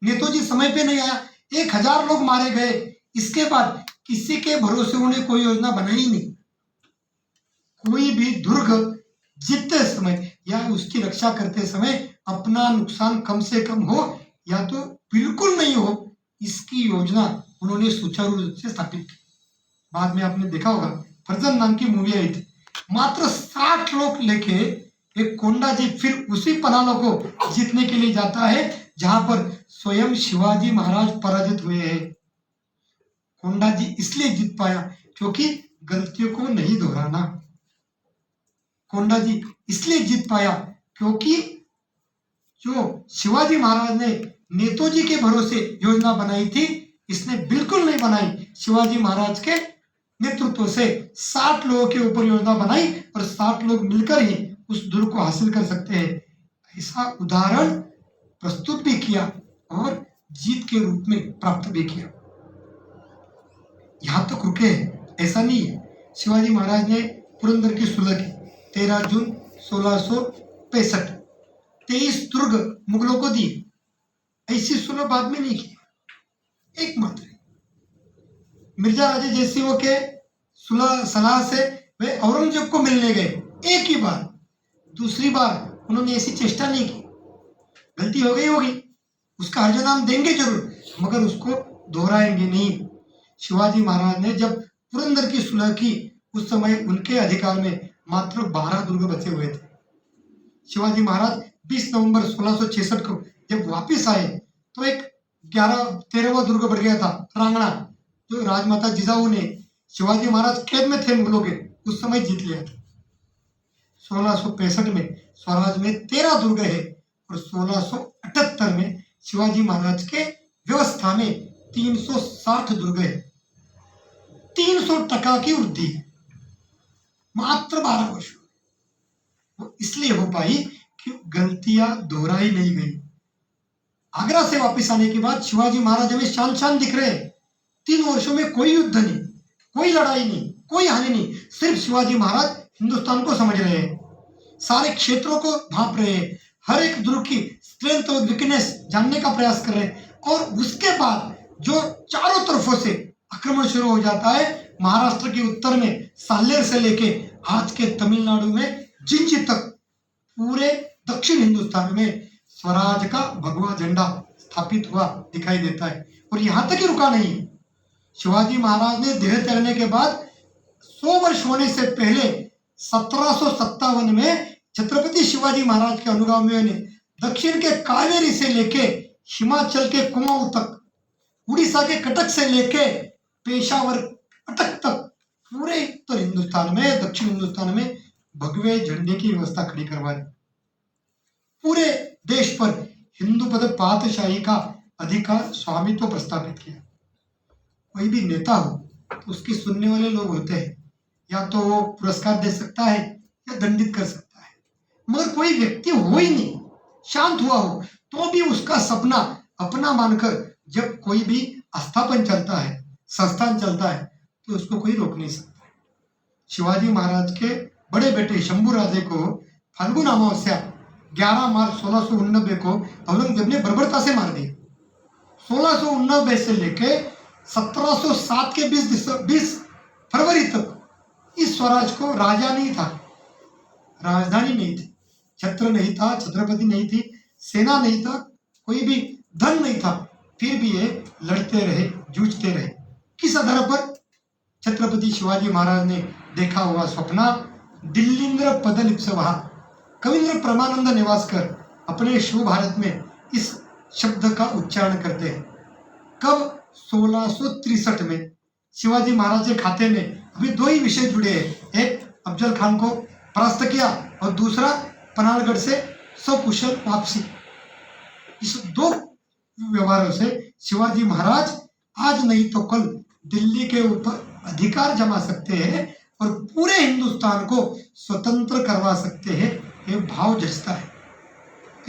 नेताजी समय पे नहीं आया, 1000 लोग मारे गए। इसके बाद किसी के भरोसे उन्हें कोई योजना बनाई नहीं। कोई भी दुर्ग जीतते समय या उसकी रक्षा करते समय अपना नुकसान कम से कम हो या तो बिल्कुल नहीं हो, इसकी योजना उन्होंने सुचारू रूप से स्थापित की। बाद में आपने देखा होगा, फर्जंद नाम की मूवी आई थी, मात्र 60 लोग लेके एक कोंडा जी फिर उसी पनालों को जीतने के लिए जाता है जहां पर स्वयं शिवाजी महाराज पराजित हुए हैं। कोंडा जी इसलिए जीत पाया क्योंकि गलतियों को नहीं दोहराना। कोंडा जी इसलिए जीत पाया क्योंकि जो शिवाजी महाराज ने नेताजी के भरोसे योजना बनाई थी, इसने बिल्कुल नहीं बनाई। शिवाजी महाराज के नेतृत्व से 60 लोगों के ऊपर योजना बनाई और 60 लोग मिलकर ही उस दुर्ग को हासिल कर सकते हैं, ऐसा उदाहरण प्रस्तुत भी किया और जीत के रूप में प्राप्त भी किया। यहां तक रुके हैं, ऐसा नहीं है। शिवाजी महाराज ने पुरंदर की सुलह की 13 जून 1665, 23 दुर्ग मुगलों को दी। ऐसी सुलह बाद में नहीं की, एक मात्र मिर्जा राजे जयसिंह के सुलह सलाह से वे औरंगजेब को मिलने गए एक ही बार। दूसरी बार उन्होंने ऐसी चेष्टा नहीं की। गलती हो गई होगी, उसका हर्ज नाम देंगे जरूर, मगर उसको दोहराएंगे नहीं। शिवाजी महाराज ने जब पुरंदर की सुलह की, उस समय उनके अधिकार में मात्र 12 दुर्ग बचे हुए थे। शिवाजी महाराज 20 नवंबर 1666 को जब वापिस आए तो एक 13वां दुर्ग बढ़ गया था, रांगणा, जो राजमाता जिजाऊ ने शिवाजी महाराज कैद में थे मुगलों के, उस समय जीत लिया था। 1665 में स्वराज में 13 दुर्ग है और 1678 में शिवाजी महाराज के व्यवस्था में 360 दुर्ग है। 300% की वृद्धि है मात्र 12 वर्षों। वो इसलिए हो पाई कि गलतियां दोहराई नहीं गई। आगरा से वापस आने के बाद शिवाजी महाराज हमें शान दिख रहे हैं। 3 वर्षों में कोई युद्ध नहीं, कोई लड़ाई नहीं, कोई हानि नहीं, सिर्फ शिवाजी महाराज हिंदुस्तान को समझ रहे हैं, सारे क्षेत्रों को भांप रहे हैं, हर एक दुर्ग की स्ट्रेंथ और वीकनेस जानने का प्रयास कर रहे हैं। और उसके बाद जो चारों तरफों से आक्रमण शुरू हो जाता है, महाराष्ट्र के उत्तर में सालेर से लेके आज के तमिलनाडु में जिंजी तक, पूरे दक्षिण हिंदुस्तान में स्वराज का भगवा झंडा स्थापित हुआ दिखाई देता है। और यहां तक ही रुका नहीं है। शिवाजी महाराज ने देह त्यागने के बाद 100 वर्ष होने से पहले 1757 में छत्रपति शिवाजी महाराज के अनुगामियों ने दक्षिण के कावेरी से लेके हिमाचल के कुमाऊं तक, उड़ीसा के कटक से लेके पेशावर अटक तक, पूरे उत्तर हिंदुस्तान में, दक्षिण हिंदुस्तान में भगवे झंडे की व्यवस्था खड़ी करवा दी। पूरे देश पर हिंदू पद पातशाही का अधिकार स्वामित्व प्रस्तापित किया। कोई भी नेता हो तो उसकी सुनने वाले लोग होते हैं, या तो वो पुरस्कार दे सकता है या दंडित कर सकता है, मगर कोई व्यक्ति हो ही नहीं, शांत हुआ हो तो भी उसका सपना अपना मानकर जब कोई भी स्थापन चलता है, संस्थान चलता है, तो उसको कोई रोक नहीं सकता। शिवाजी महाराज के बड़े बेटे शंभू राजे को फाल्गुन अमावस्या 11 मार्च 1689 को औरंगजेब ने बर्बरता से मार दिया। 1689 से लेके 1707 के 20 फरवरी तक इस स्वराज को राजा नहीं था, राजधानी नहीं थी, छत्र नहीं था, छत्रपति नहीं थी, सेना नहीं था, कोई भी धन नहीं था, फिर भी ये लड़ते रहे, जूझते रहे। किस आधार पर? छत्रपति शिवाजी महाराज ने देखा हुआ सपना। दिल्लींद्र पदलिप्सवः, कविंद्र परमानंद नेवासकर अपने शिव भारत में इस शब्द का उच्चारण करते हैं। कब? 1663 में। शिवाजी महाराज के खाते में अभी 2 ही विषय जुड़े हैं, एक अफजल खान को परास्त किया और दूसरा पनारगढ़ से सकुशल वापसी। इस 2 व्यवहारों से शिवाजी महाराज आज नहीं तो कल दिल्ली के ऊपर अधिकार जमा सकते हैं और पूरे हिंदुस्तान को स्वतंत्र करवा सकते हैं। ये भाव जचता है,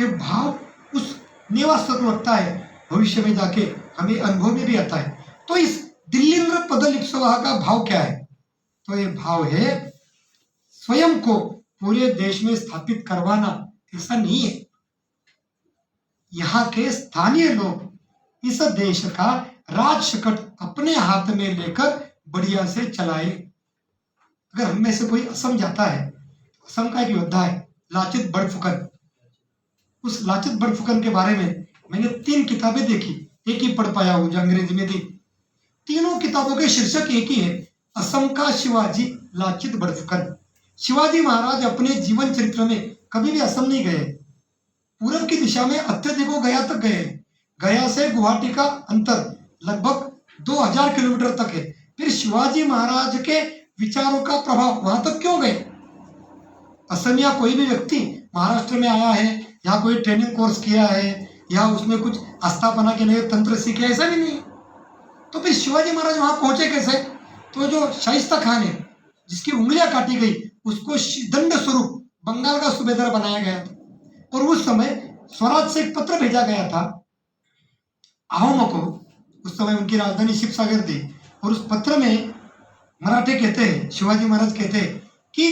ये भाव उस नेवासक को लगता है, भविष्य में जाके हमें अनुभव में भी आता है। तो इस दिल्लींद्र पदलिप्सवः का भाव क्या है? तो ये भाव है स्वयं को पूरे देश में स्थापित करवाना। ऐसा नहीं है, यहाँ के स्थानीय लोग इस देश का राज शकट अपने हाथ में लेकर बढ़िया से चलाए। अगर हम में से कोई असम जाता है, असम का एक योद्धा है लाचित बड़फुकन। उस लाचित बड़फुकन के बारे में मैंने 3 किताबें देखी, एक ही पढ़ पाया हूँ जो अंग्रेजी में थी। तीनों किताबों के शीर्षक एक ही है, असम का शिवाजी लाचित बड़फुकन। शिवाजी महाराज अपने जीवन चरित्र में कभी भी असम नहीं गए। पूरब की दिशा में अत्यधिक गया तक गए। गया से गुवाहाटी का अंतर लगभग 2000 किलोमीटर तक है। फिर शिवाजी महाराज के विचारों का प्रभाव वहां तक क्यों गए? असम या कोई भी व्यक्ति महाराष्ट्र में आया है या कोई ट्रेनिंग कोर्स किया है या उसमें कुछ आस्थापना के नए तंत्र सीखे, ऐसा भी नहीं। तो फिर शिवाजी महाराज वहां पहुंचे कैसे? तो जो शाइस्ता खान है जिसकी उंगलियां काटी गई उसको दंड स्वरूप बंगाल का सूबेदार बनाया गया था और उस समय स्वराज से एक पत्र भेजा गया था अहोमों को। उस समय उनकी राजधानी शिवसागर थी और उस पत्र में मराठे कहते हैं, शिवाजी महाराज कहते हैं कि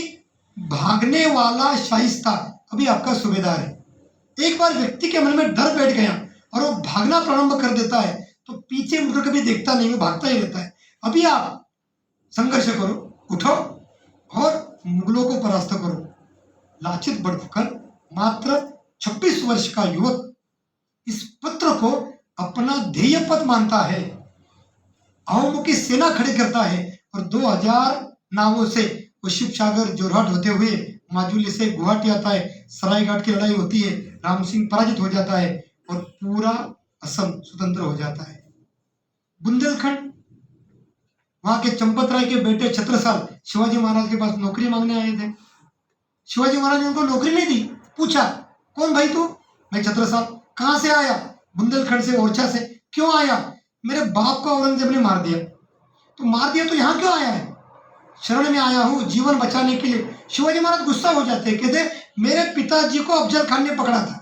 भागने वाला शाइस्ता अभी आपका सूबेदार है। एक बार व्यक्ति के मन में डर बैठ गया और वो भागना प्रारंभ कर देता है तो पीछे मुड़कर कभी देखता नहीं, वो भागता ही रहता है। अभी आप संघर्ष करो, उठो और मुगलों को परास्त करो। लाचित बड़फुकन मात्र 26 वर्ष का युवक इस पत्र को अपना ध्येय पद मानता है, अहोमों की सेना खड़ी करता है और 2000 नावों से वो शिवसागर जोरहाट होते हुए माजुली से गुवाहाटी आता है। सरायघाट की लड़ाई होती है, राम सिंह पराजित हो जाता है और पूरा असम स्वतंत्र हो जाता है। बुंदेलखंड, वहां के चंपत राय के बेटे छत्रसाल शिवाजी महाराज के पास नौकरी मांगने आए थे। शिवाजी महाराज ने उनको नौकरी नहीं दी। पूछा, कौन भाई तू? मैं छत्रसाल। कहां से आया? बुंदेलखंड से, ओरछा से। क्यों आया? मेरे बाप को औरंगजेब ने मार दिया। तो मार दिया तो यहाँ क्यों आया है? शरण में आया हूँ जीवन बचाने के लिए। शिवाजी महाराज गुस्सा हो जाते, कहते मेरे पिताजी को अफजल खान ने पकड़ा था,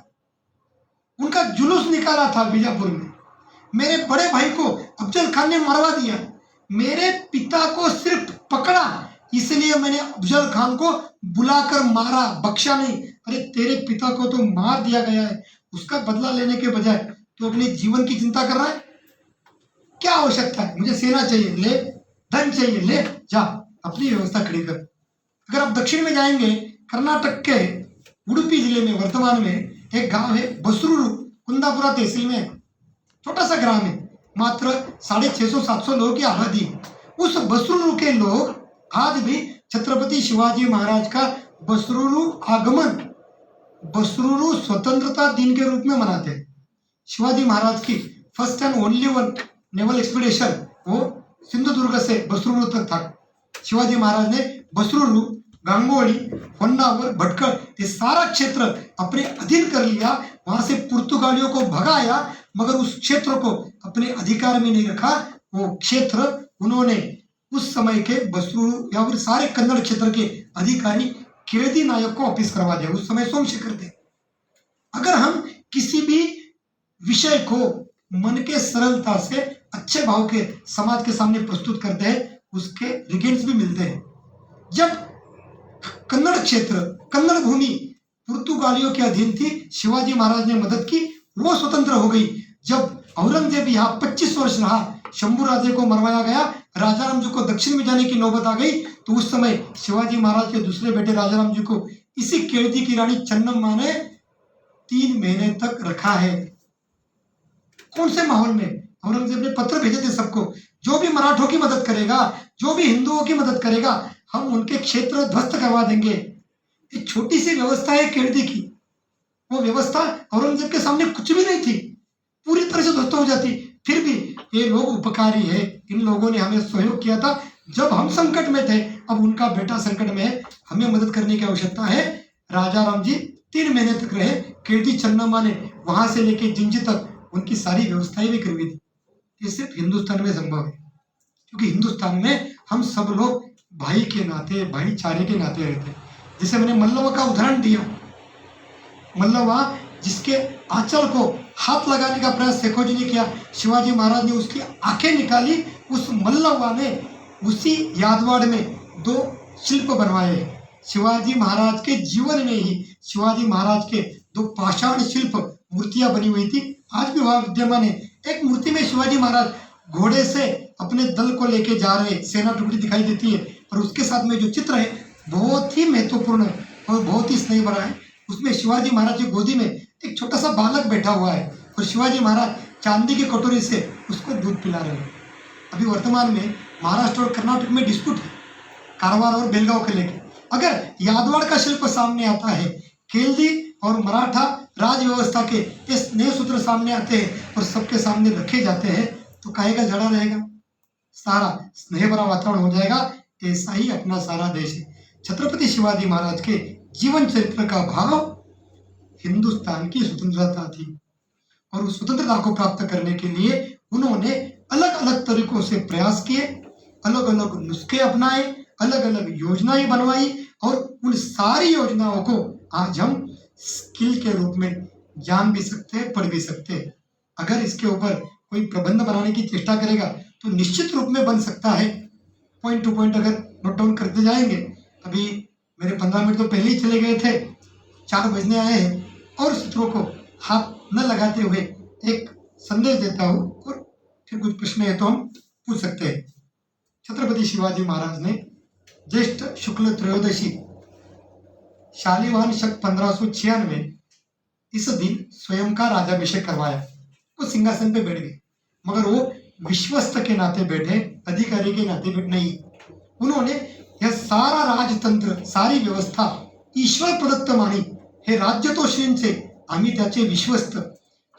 उनका जुलूस निकाला था बीजापुर में, मेरे बड़े भाई को अफजल खान ने मरवा दिया, मेरे पिता को सिर्फ पकड़ा इसलिए मैंने अफजल खान को बुलाकर मारा, बख्शा नहीं। अरे तेरे पिता को तो मार दिया गया है, उसका बदला लेने के बजाय तो अपने जीवन की चिंता कर रहा है। क्या आवश्यकता है? मुझे सेना चाहिए, ले। धन चाहिए, ले, जा अपनी व्यवस्था खड़ी कर। अगर आप दक्षिण में जाएंगे, कर्नाटक के उडुपी जिले में वर्तमान में एक गांव है बसरूरू, कुंदापुरा तहसील में, छोटा सा ग्राम है, मात्र 650-700 लोगों की आबादी। उस बसरूरू के लोग आज भी छत्रपति शिवाजी महाराज का बसरूरू आगमन, बसरूरू स्वतंत्रता दिन के रूप में मनाते हैं। शिवाजी महाराज की first and only one naval expedition वो सिंधुदुर्ग से बसरूरू तक था। शिवाजी महाराज ने बसरूरू, गंगोली, होन्नावर, भटकल ये सारा क्षेत्र अपने अधीन कर लिया। वहां से पुर्तगालियों को भगाया मगर उस क्षेत्र को अपने अधिकार में नहीं रखा। वो क्षेत्र उन्होंने उस समय के बसरूरू या फिर सारे कन्नड़ क्षेत्र के अधिकारी केळदी नायक को वापिस करवा दिया। उस समय सोमशेखर थे। अगर हम किसी भी विषय को मन के सरलता से अच्छे भाव के समाज के सामने प्रस्तुत करते हैं, उसके रिगेंट्स भी मिलते हैं। जब कन्नड़ क्षेत्र, कन्नड़ भूमि पुर्तगालियों के अधीन थी, शिवाजी महाराज ने मदद की, वो स्वतंत्र हो गई। जब औरंगजेब यहाँ 25 वर्ष रहा, शंभू राजे को मरवाया गया, राजाराम जी को दक्षिण में जाने की नौबत आ गई, तो उस समय शिवाजी महाराज के दूसरे बेटे राजाराम जी को इसी केळदी की रानी चन्नम्मा ने 3 महीने तक रखा है। कौन से माहौल में? औरंगजेब ने पत्र भेजे थे सबको, जो भी मराठों की मदद करेगा, जो भी हिंदुओं की मदद करेगा, हम उनके क्षेत्र ध्वस्त करवा देंगे। एक छोटी सी व्यवस्था है केळदी की, वो व्यवस्था औरंगजेब के सामने कुछ भी नहीं थी, पूरी तरह से ध्वस्त हो जाती। फिर भी ये लोग उपकारी है, इन लोगों ने हमें सहयोग किया था जब हम संकट में थे, अब उनका बेटा संकट में है, हमें मदद करने की आवश्यकता है। राजा राम जी 3 महीने तक रहे। केळदी चन्नम्मा ने वहां से लेके जिंजी तक उनकी सारी व्यवस्थाएं भी करवी थी। ये सिर्फ हिंदुस्तान में संभव है, क्योंकि हिंदुस्तान में हम सब लोग भाई के नाते, भाईचारे के नाते रहते हैं। जैसे मैंने मल्लवा का उदाहरण दिया, मल्लवा जिसके आंचल को हाथ लगाने का प्रयास शेखो जी ने किया, शिवाजी महाराज ने उसकी आंखें निकाली। उस मल्लवा ने उसी यादवाड़ में 2 शिल्प बनवाए। शिवाजी महाराज के जीवन में ही शिवाजी महाराज के 2 पाषाण शिल्प मूर्तियां बनी हुई थी, आज भी वहां विद्यमान है। एक मूर्ति में शिवाजी महाराज घोड़े से अपने दल को लेके जा रहे, सेना टुकड़ी दिखाई देती है, और उसके साथ में जो चित्र है बहुत ही महत्वपूर्ण है और बहुत ही स्नेह भरा है। उसमें शिवाजी महाराज की गोदी में एक छोटा सा बालक बैठा हुआ है और शिवाजी महाराज चांदी की कटोरी से उसको दूध पिला रहे हैं। अभी वर्तमान में महाराष्ट्र और कर्नाटक में डिस्प्यूट है कारवार और बेलगांव के लेके। अगर यादवाड़ का शिल्प सामने आता है, खिलजी और मराठा राज व्यवस्था के ये स्नेह सूत्र सामने आते हैं और सबके सामने रखे जाते हैं, तो काहे का जड़ा रहेगा, सारा स्नेह भरा वातावरण हो जाएगा। ऐसा ही अपना सारा देश है। छत्रपति शिवाजी महाराज के जीवन चरित्र का भाव हिंदुस्तान की स्वतंत्रता थी और उस स्वतंत्रता को प्राप्त करने के लिए उन्होंने अलग अलग तरीकों से प्रयास किए, अलग अलग नुस्खे अपनाए, अलग अलग योजनाएं बनवाई और उन सारी योजनाओं को आज हम स्किल के रूप में जान भी सकते हैं, पढ़ भी सकते हैं। अगर इसके ऊपर कोई प्रबंध बनाने की चेष्टा करेगा तो निश्चित रूप में बन सकता है। पॉइंट टू पॉइंट अगर नोट डाउन करते जाएंगे, अभी मेरे 15 मिनट तो पहले ही चले गए थे, 4 बजने आए हैं और सूत्रों को हाथ न लगाते हुए एक संदेश देता हूँ और फिर कुछ प्रश्न है तो हम पूछ सकते हैं। छत्रपति शिवाजी महाराज ने ज्येष्ठ शुक्ल त्रयोदशी शालिवाहन शक 1596 इस दिन स्वयं का राज्याभिषेक करवाया। वो सिंहासन पे बैठ गए, मगर वो विश्वस्त के नाते बैठे, अधिकारी के नाते बैठे नहीं। उन्होंने यह सारा राजतंत्र, सारी व्यवस्था ईश्वर प्रदत्त मानी। हे राज्य तो श्रीन से आम्ही त्याचे विश्वस्त,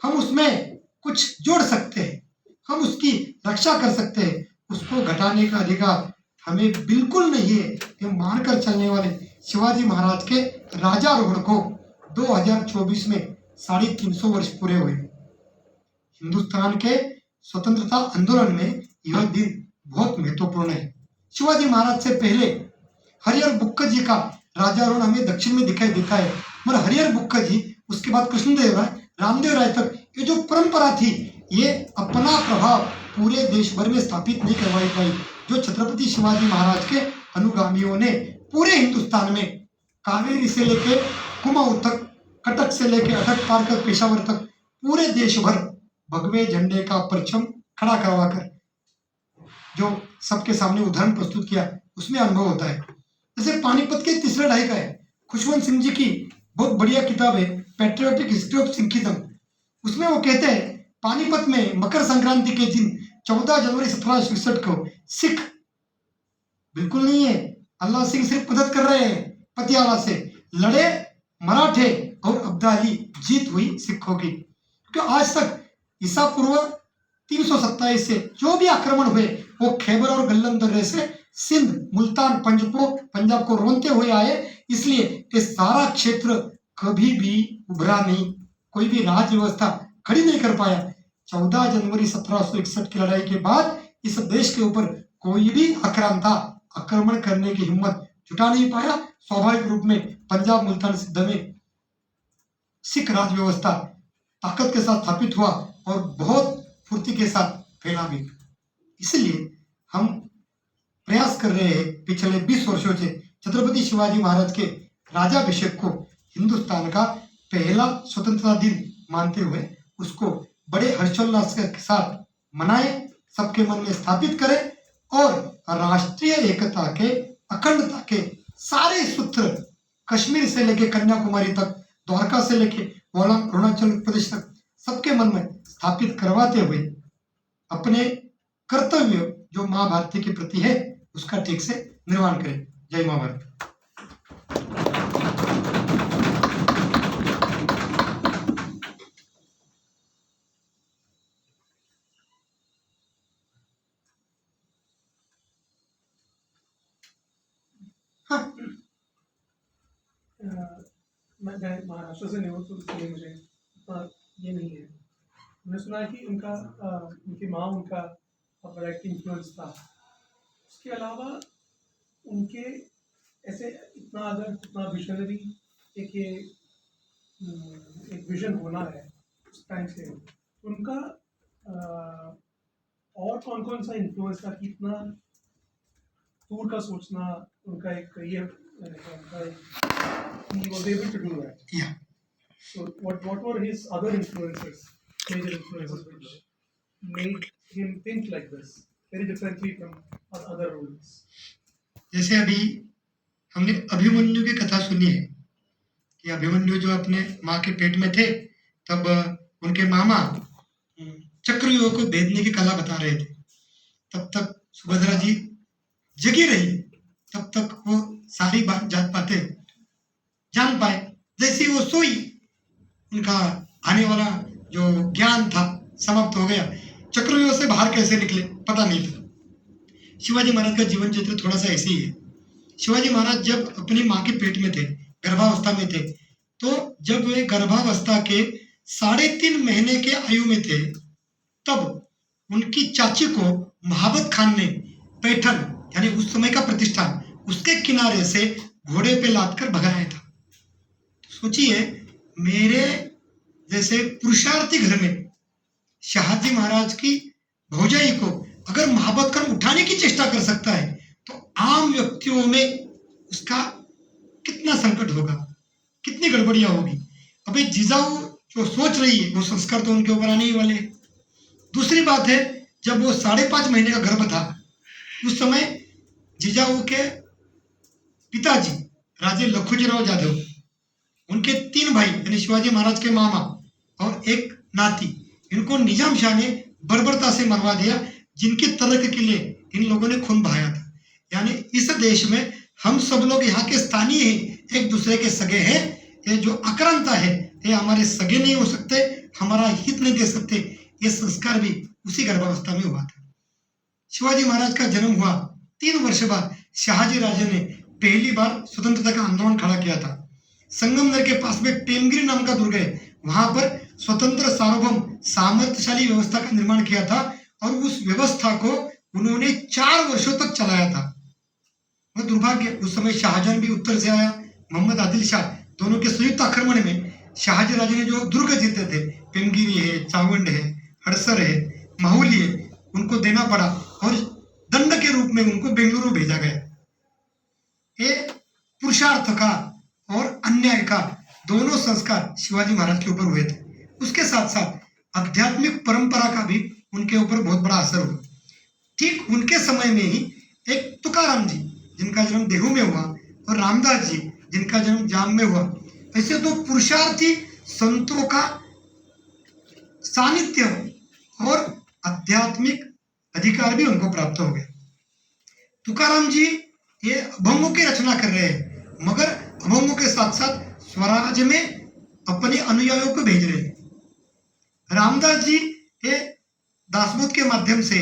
हम उसमें कुछ जोड़ सकते हैं, हम उसकी रक्षा कर सकते हैं, उसको घटाने का अधिकार हमें बिल्कुल नहीं है। ये मानकर चलने वाले शिवाजी महाराज के राजारोहण को 2024 में 350 वर्ष पूरे हुए। हिंदुस्तान के स्वतंत्रता आंदोलन में यह दिन बहुत महत्वपूर्ण है। शिवाजी महाराज से पहले हरिहर बुक्क जी का राजारोहण हमें दक्षिण में दिखाई देता है, मगर हरिहर बुक्क जी, उसके बाद कृष्णदेव राय, रामदेव राय तक ये जो परंपरा थी, ये अपना प्रभाव पूरे देश भर में स्थापित नहीं करवाई पाई। जो छत्रपति शिवाजी महाराज के अनुगामियों ने पूरे हिंदुस्तान में कावेरी से लेके कुमाऊं तक, कटक से लेके अटक पार कर पेशावर तक पूरे देश भर भगवे झंडे का परचम खड़ा करवाकर जो सबके सामने उदाहरण प्रस्तुत किया, उसमें अनुभव होता है। जैसे पानीपत के तीसरे ढाई का है, खुशवंत सिंह जी की बहुत बढ़िया किताब है पैट्रियोटिक हिस्ट्री ऑफ सिंखिज्म। उसमें वो कहते हैं पानीपत में मकर संक्रांति के दिन 14 जनवरी 1761 को सिख बिल्कुल नहीं है, अल्लाह सिंह सिर्फ मदद कर रहे हैं, पटियाला से लड़े मराठे और अब्दाली, जीत हुई सिखों की। क्योंकि आज तक ईसा पूर्व 327 से जो भी आक्रमण हुए वो खैबर और गल्लन दर्रे से सिंध, मुल्तान, पंजाब को रोनते हुए आए, इसलिए ये सारा क्षेत्र कभी भी उभरा नहीं, कोई भी राज्य व्यवस्था खड़ी नहीं कर पाया। 14 जनवरी 1761 की लड़ाई के बाद इस देश के ऊपर कोई भी आक्रांता आक्रमण करने की हिम्मत जुटा नहीं पाया। स्वाभाविक रूप में पंजाब, मुल्तान, सिंध में सिख राज व्यवस्था ताकत के साथ स्थापित हुआ और बहुत फुर्ती के साथ फैला भी। इसलिए हम प्रयास कर रहे हैं पिछले 20 वर्षों से छत्रपति शिवाजी महाराज के राजाभिषेक को हिंदुस्तान का पहला स्वतंत्रता दिन मानते हुए उसको बड़े हर्षोल्लास के साथ मनाएं, सबके मन में स्थापित करें और राष्ट्रीय एकता के, अखंडता के सारे सूत्र कश्मीर से लेके कन्याकुमारी तक, द्वारका से लेके अरुणाचल प्रदेश तक सबके मन में स्थापित करवाते हुए अपने कर्तव्य जो माँ भारती के प्रति है उसका ठीक से निर्वहन करें। जय माँ भारती। मैं महाराष्ट्र से नहीं हूँ तो इसलिए मुझे इतना ये नहीं है। मैंने सुना है कि उनकी माँ उनका बड़ा एक इन्फ्लुएंस था। उसके अलावा उनके ऐसे इतना अगर इतना विजनरी एक विजन होना है उस टाइम से, उनका और कौन कौन सा इन्फ्लुएंस था कि इतना दूर का सोचना उनका एक ये he was able to do that. Yeah. So what were his other influences, major influences which made him think like this, very differently from other roles? जैसे अभी हमने अभिमन्यु की कथा सुनी है कि अभिमन्यु जो अपने माँ के पेट में थे, तब उनके मामा चक्रव्यूह को भेदने की कला बता रहे थे। तब तक सुभद्रा जी जगी रही, तब तक वो सारी बात जात पाते जान पाए। जैसे ही वो सोई, उनका आने वाला जो ज्ञान था समाप्त हो गया। चक्रव्यूह से बाहर कैसे निकले पता नहीं था। शिवाजी महाराज का जीवन चित्र थोड़ा सा ऐसे ही है। शिवाजी महाराज जब अपनी माँ के पेट में थे, गर्भावस्था में थे, तो जब वे गर्भावस्था के 3.5 महीने के आयु में थे, तब उनकी चाची को महाबत खान ने पैठन यानी उस समय का प्रतिष्ठान, उसके किनारे से घोड़े पे लाद कर भगाया था। सोचिए, मेरे जैसे पुरुषार्थी घर में शाहजी महाराज की भौजाई को अगर महाबत खान उठाने की चेष्टा कर सकता है, तो आम व्यक्तियों में उसका कितना संकट होगा, कितनी गड़बड़ियां होगी। अबे जिजाऊ जो सोच रही है, वो संस्कार तो उनके ऊपर आने ही वाले हैं। दूसरी बात है, जब वो 5.5 महीने का गर्भ था, उस समय जिजाऊ के पिताजी राजे लखुजीराव जाधव, उनके 3 भाई यानी शिवाजी महाराज के मामा और एक नाती, इनको निजाम शाह ने बर्बरता से मरवा दिया, जिनके तर्क के लिए इन लोगों ने खून बहाया था। यानी इस देश में हम सब लोग यहाँ के स्थानीय हैं, एक दूसरे के सगे हैं। ये जो आक्रांता है, ये हमारे सगे नहीं हो सकते, हमारा हित नहीं दे सकते। ये संस्कार भी उसी गर्भावस्था में हुआ था। शिवाजी महाराज का जन्म हुआ 3 वर्ष बाद शहाजी राजे ने पहली बार स्वतंत्रता का आंदोलन खड़ा किया था। संगमनेर के पास में टेमगिरी नाम का दुर्ग है, वहां पर स्वतंत्र सार्वभौम सामर्थ्यशाली व्यवस्था का निर्माण किया था, और उस व्यवस्था को उन्होंने 4 वर्षों तक चलाया था। वह दुर्भाग्य, उस समय शाहजहां भी उत्तर से आया, मोहम्मद आदिल शाह, दोनों के संयुक्त आक्रमण में शहाजी राजे ने जो दुर्ग जीते थे, पेमगिरी है, चावंड है, हड़सर है, माहुली है, उनको देना पड़ा और दंड के रूप में उनको बेंगलुरु भेजा गया। ये पुरुषार्थ का और अन्याय का दोनों संस्कार शिवाजी महाराज के ऊपर हुए थे। उसके साथ साथ आध्यात्मिक परंपरा का भी उनके ऊपर बहुत बड़ा असर हुआ। ठीक उनके समय में ही एक तुकाराम जी, जिनका जन्म देहू में हुआ, और रामदास जी, जिनका जन्म जाम में हुआ, ऐसे तो पुरुषार्थी संतों का सानिध्य और आध्यात्मिक अधिकार भी उनको प्राप्त हो गए। तुकाराम जी ये अभंगों की रचना कर रहे हैं, मगर अभंगों के साथ साथ स्वराज में अपने अनुयायियों को भेज रहे हैं। रामदास जी ये दासबोध के माध्यम से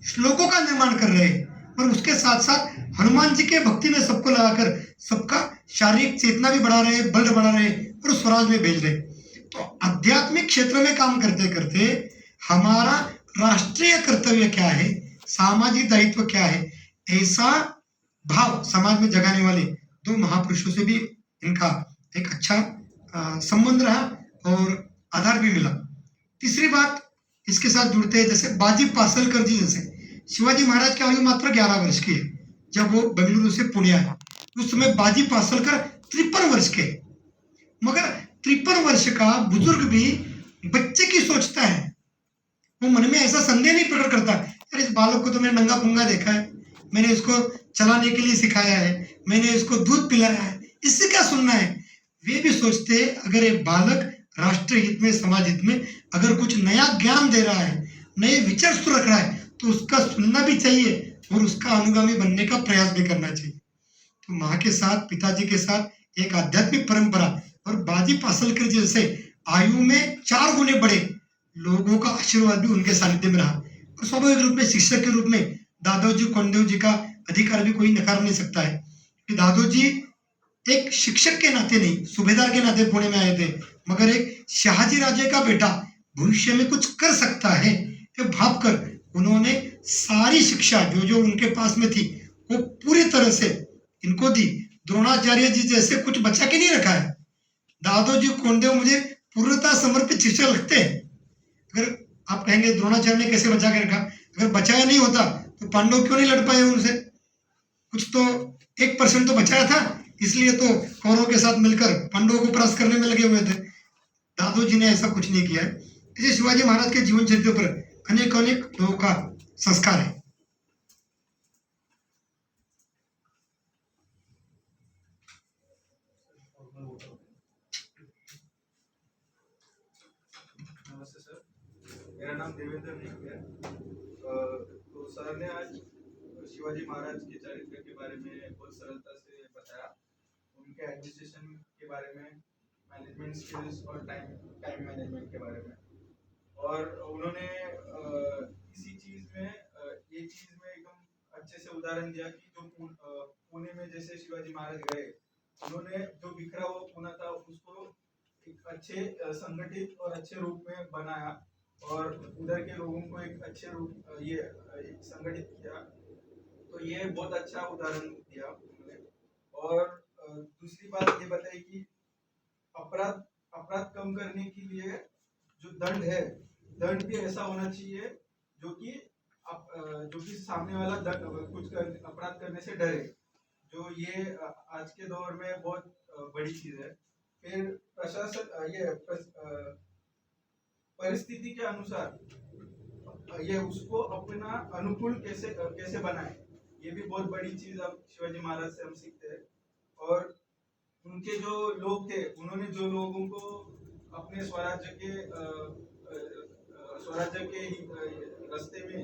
श्लोकों का निर्माण कर रहे हैं, और उसके साथ साथ हनुमान जी के भक्ति में सबको लगाकर सबका शारीरिक चेतना भी बढ़ा रहे, बल बढ़ा रहे और स्वराज में भेज रहे। तो आध्यात्मिक क्षेत्र में काम करते करते हमारा राष्ट्रीय कर्तव्य क्या है, सामाजिक दायित्व क्या है, ऐसा भाव समाज में जगाने वाले 2 महापुरुषों से भी इनका एक अच्छा संबंध रहा और आधार भी मिला। तीसरी बात इसके साथ जुड़ते हैं, जैसे बाजी पासलकर जी, जैसे शिवाजी महाराज की आयु मात्र 11 वर्ष की है जब वो बेंगलुरु से पुणे आए। उस समय बाजी पासलकर 53 वर्ष के, मगर 53 वर्ष का बुजुर्ग भी बच्चे की सोचता है। वो मन में ऐसा संदेह नहीं प्रकट करता, अरे इस बालक को तो मैंने नंगा पुंगा देखा है, मैंने इसको चलाने के लिए सिखाया है, मैंने इसको दूध पिलाया है, इससे क्या सुनना है। वे भी सोचते हैं अगर एक बालक राष्ट्र हित में, समाज हित में अगर कुछ नया ज्ञान दे रहा है, नए विचार रख रहा है, तो उसका सुनना भी चाहिए और उसका अनुगामी बनने का प्रयास भी करना चाहिए। तो माँ के साथ, पिताजी के साथ एक आध्यात्मिक परंपरा, और बाजी पासलकर जैसे आयु में 4 गुने बड़े लोगों का आशीर्वाद भी उनके सानिध्य में रहा। और स्वाभाविक रूप में शिक्षक के रूप में दादोजी कोंडदेव जी का अधिकार भी कोई नकार नहीं सकता है, कि दादोजी एक शिक्षक के नाते नहीं, सूबेदार के नाते पुणे में आए थे, मगर एक शाहजी राजे का बेटा भविष्य में कुछ कर सकता है ये भावकर उन्होंने सारी शिक्षा जो उनके पास में थी वो पूरी तरह से इनको दी। द्रोणाचार्य जी जैसे कुछ बचा के नहीं रखा है। दादोजी कोंडदेव मुझे पूर्णतः समर्पित शिक्षक लगते हैं। अगर आप कहेंगे द्रोणाचार्य ने कैसे बचा के रखा, अगर बचाया नहीं होता तो पांडव क्यों नहीं लड़ पाए उनसे, कुछ तो 1% तो बचाया था, इसलिए तो कौरवों के साथ मिलकर पांडवों को परास्त करने में लगे हुए थे। दादोजी ने ऐसा कुछ नहीं किया है। इसे शिवाजी महाराज के जीवन चरित्र पर अनेक लोगों का संस्कार है। नाम देवेंद्र नेगी है। तो सर ने आज शिवाजी महाराज के चरित्र के बारे में बहुत सरलता से बताया, उनके एडमिनिस्ट्रेशन के बारे में, मैनेजमेंट स्किल्स और टाइम मैनेजमेंट के बारे में। और उन्होंने इसी चीज में एक चीज में एकदम अच्छे से उदाहरण दिया कि जो पुणे में जैसे शिवाजी महाराज गए, उन्होंने जो बिखरा हुआ पुणे था उसको एक अच्छे संगठित और अच्छे रूप में बनाया और उधर के लोगों को एक अच्छे रूप एक संगठित किया। तो ये बहुत अच्छा उदाहरण दिया उन्होंने। और दूसरी बात ये बताई कि अपराध कम करने के लिए जो दंड है, दंड भी ऐसा होना चाहिए जो कि सामने वाला अपराध करने से डरे, जो ये आज के दौर में बहुत बड़ी चीज है। फिर परिस्थिति के अनुसार ये उसको अपना अनुकूल कैसे बनाए, ये भी बहुत बड़ी चीज अब शिवाजी महाराज से हम सीखते हैं। और उनके जो लोग थे, उन्होंने जो लोगों को अपने स्वराज्य के रास्ते में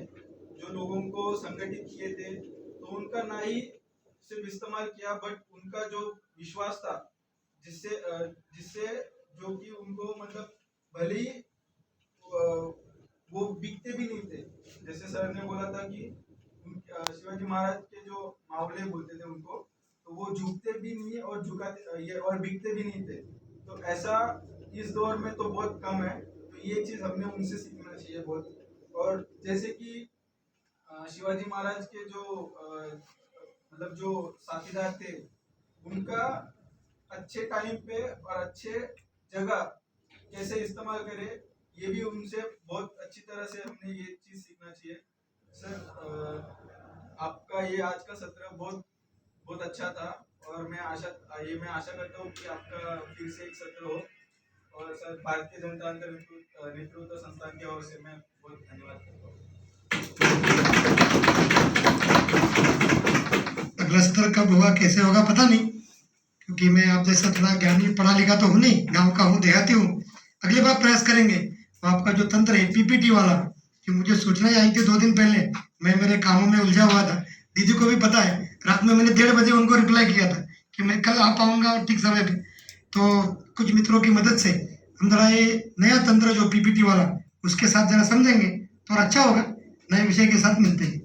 जो लोगों को संगठित किए थे, तो उनका ना ही सिर्फ इस्तेमाल किया, बट उनका जो विश्वास था, जिससे जो कि उनको मतलब भले ही वो बिकते भी नहीं थे। जैसे सर ने बोला था कि शिवाजी महाराज के जो मावले बोलते थे उनको, तो वो झुकते भी नहीं और बिकते भी नहीं थे। तो ऐसा इस दौर में तो बहुत कम है, तो ये चीज हमने उनसे सीखना चाहिए बहुत। और जैसे कि शिवाजी महाराज के मतलब जो साथीदार थे, उनका अच्छे टाइम पे और अच्छे जगह कैसे इस्तेमाल करे, ये भी उनसे बहुत अच्छी तरह से हमने ये चीज सीखना चाहिए। सर आपका ये आज का सत्र बहुत अच्छा था, और मैं आशा करता हूँ कि आपका फिर से एक सत्र हो। और सर भारतीय जनता नेतृत्व संस्थान की ओर से मैं बहुत धन्यवाद करता हूँ। अगला सत्र कब होगा, कैसे होगा, पता नहीं, क्योंकि मैं आप जैसा थोड़ा ज्ञानी पढ़ा लिखा तो हूँ नहीं, गांव का हूँ, देहाती हूँ। अगली बार प्रयास करेंगे। तो आपका जो तंत्र है पीपीटी वाला, कि मुझे सूचना आई थी 2 दिन पहले, मैं मेरे कामों में उलझा हुआ था, दीदी को भी पता है, रात में मैंने 1:30 बजे उनको रिप्लाई किया था कि मैं कल आ पाऊंगा और ठीक समय पे। तो कुछ मित्रों की मदद से हम जरा ये नया तंत्र जो पीपीटी वाला, उसके साथ जरा समझेंगे तो अच्छा होगा। नए विषय के साथ मिलते हैं।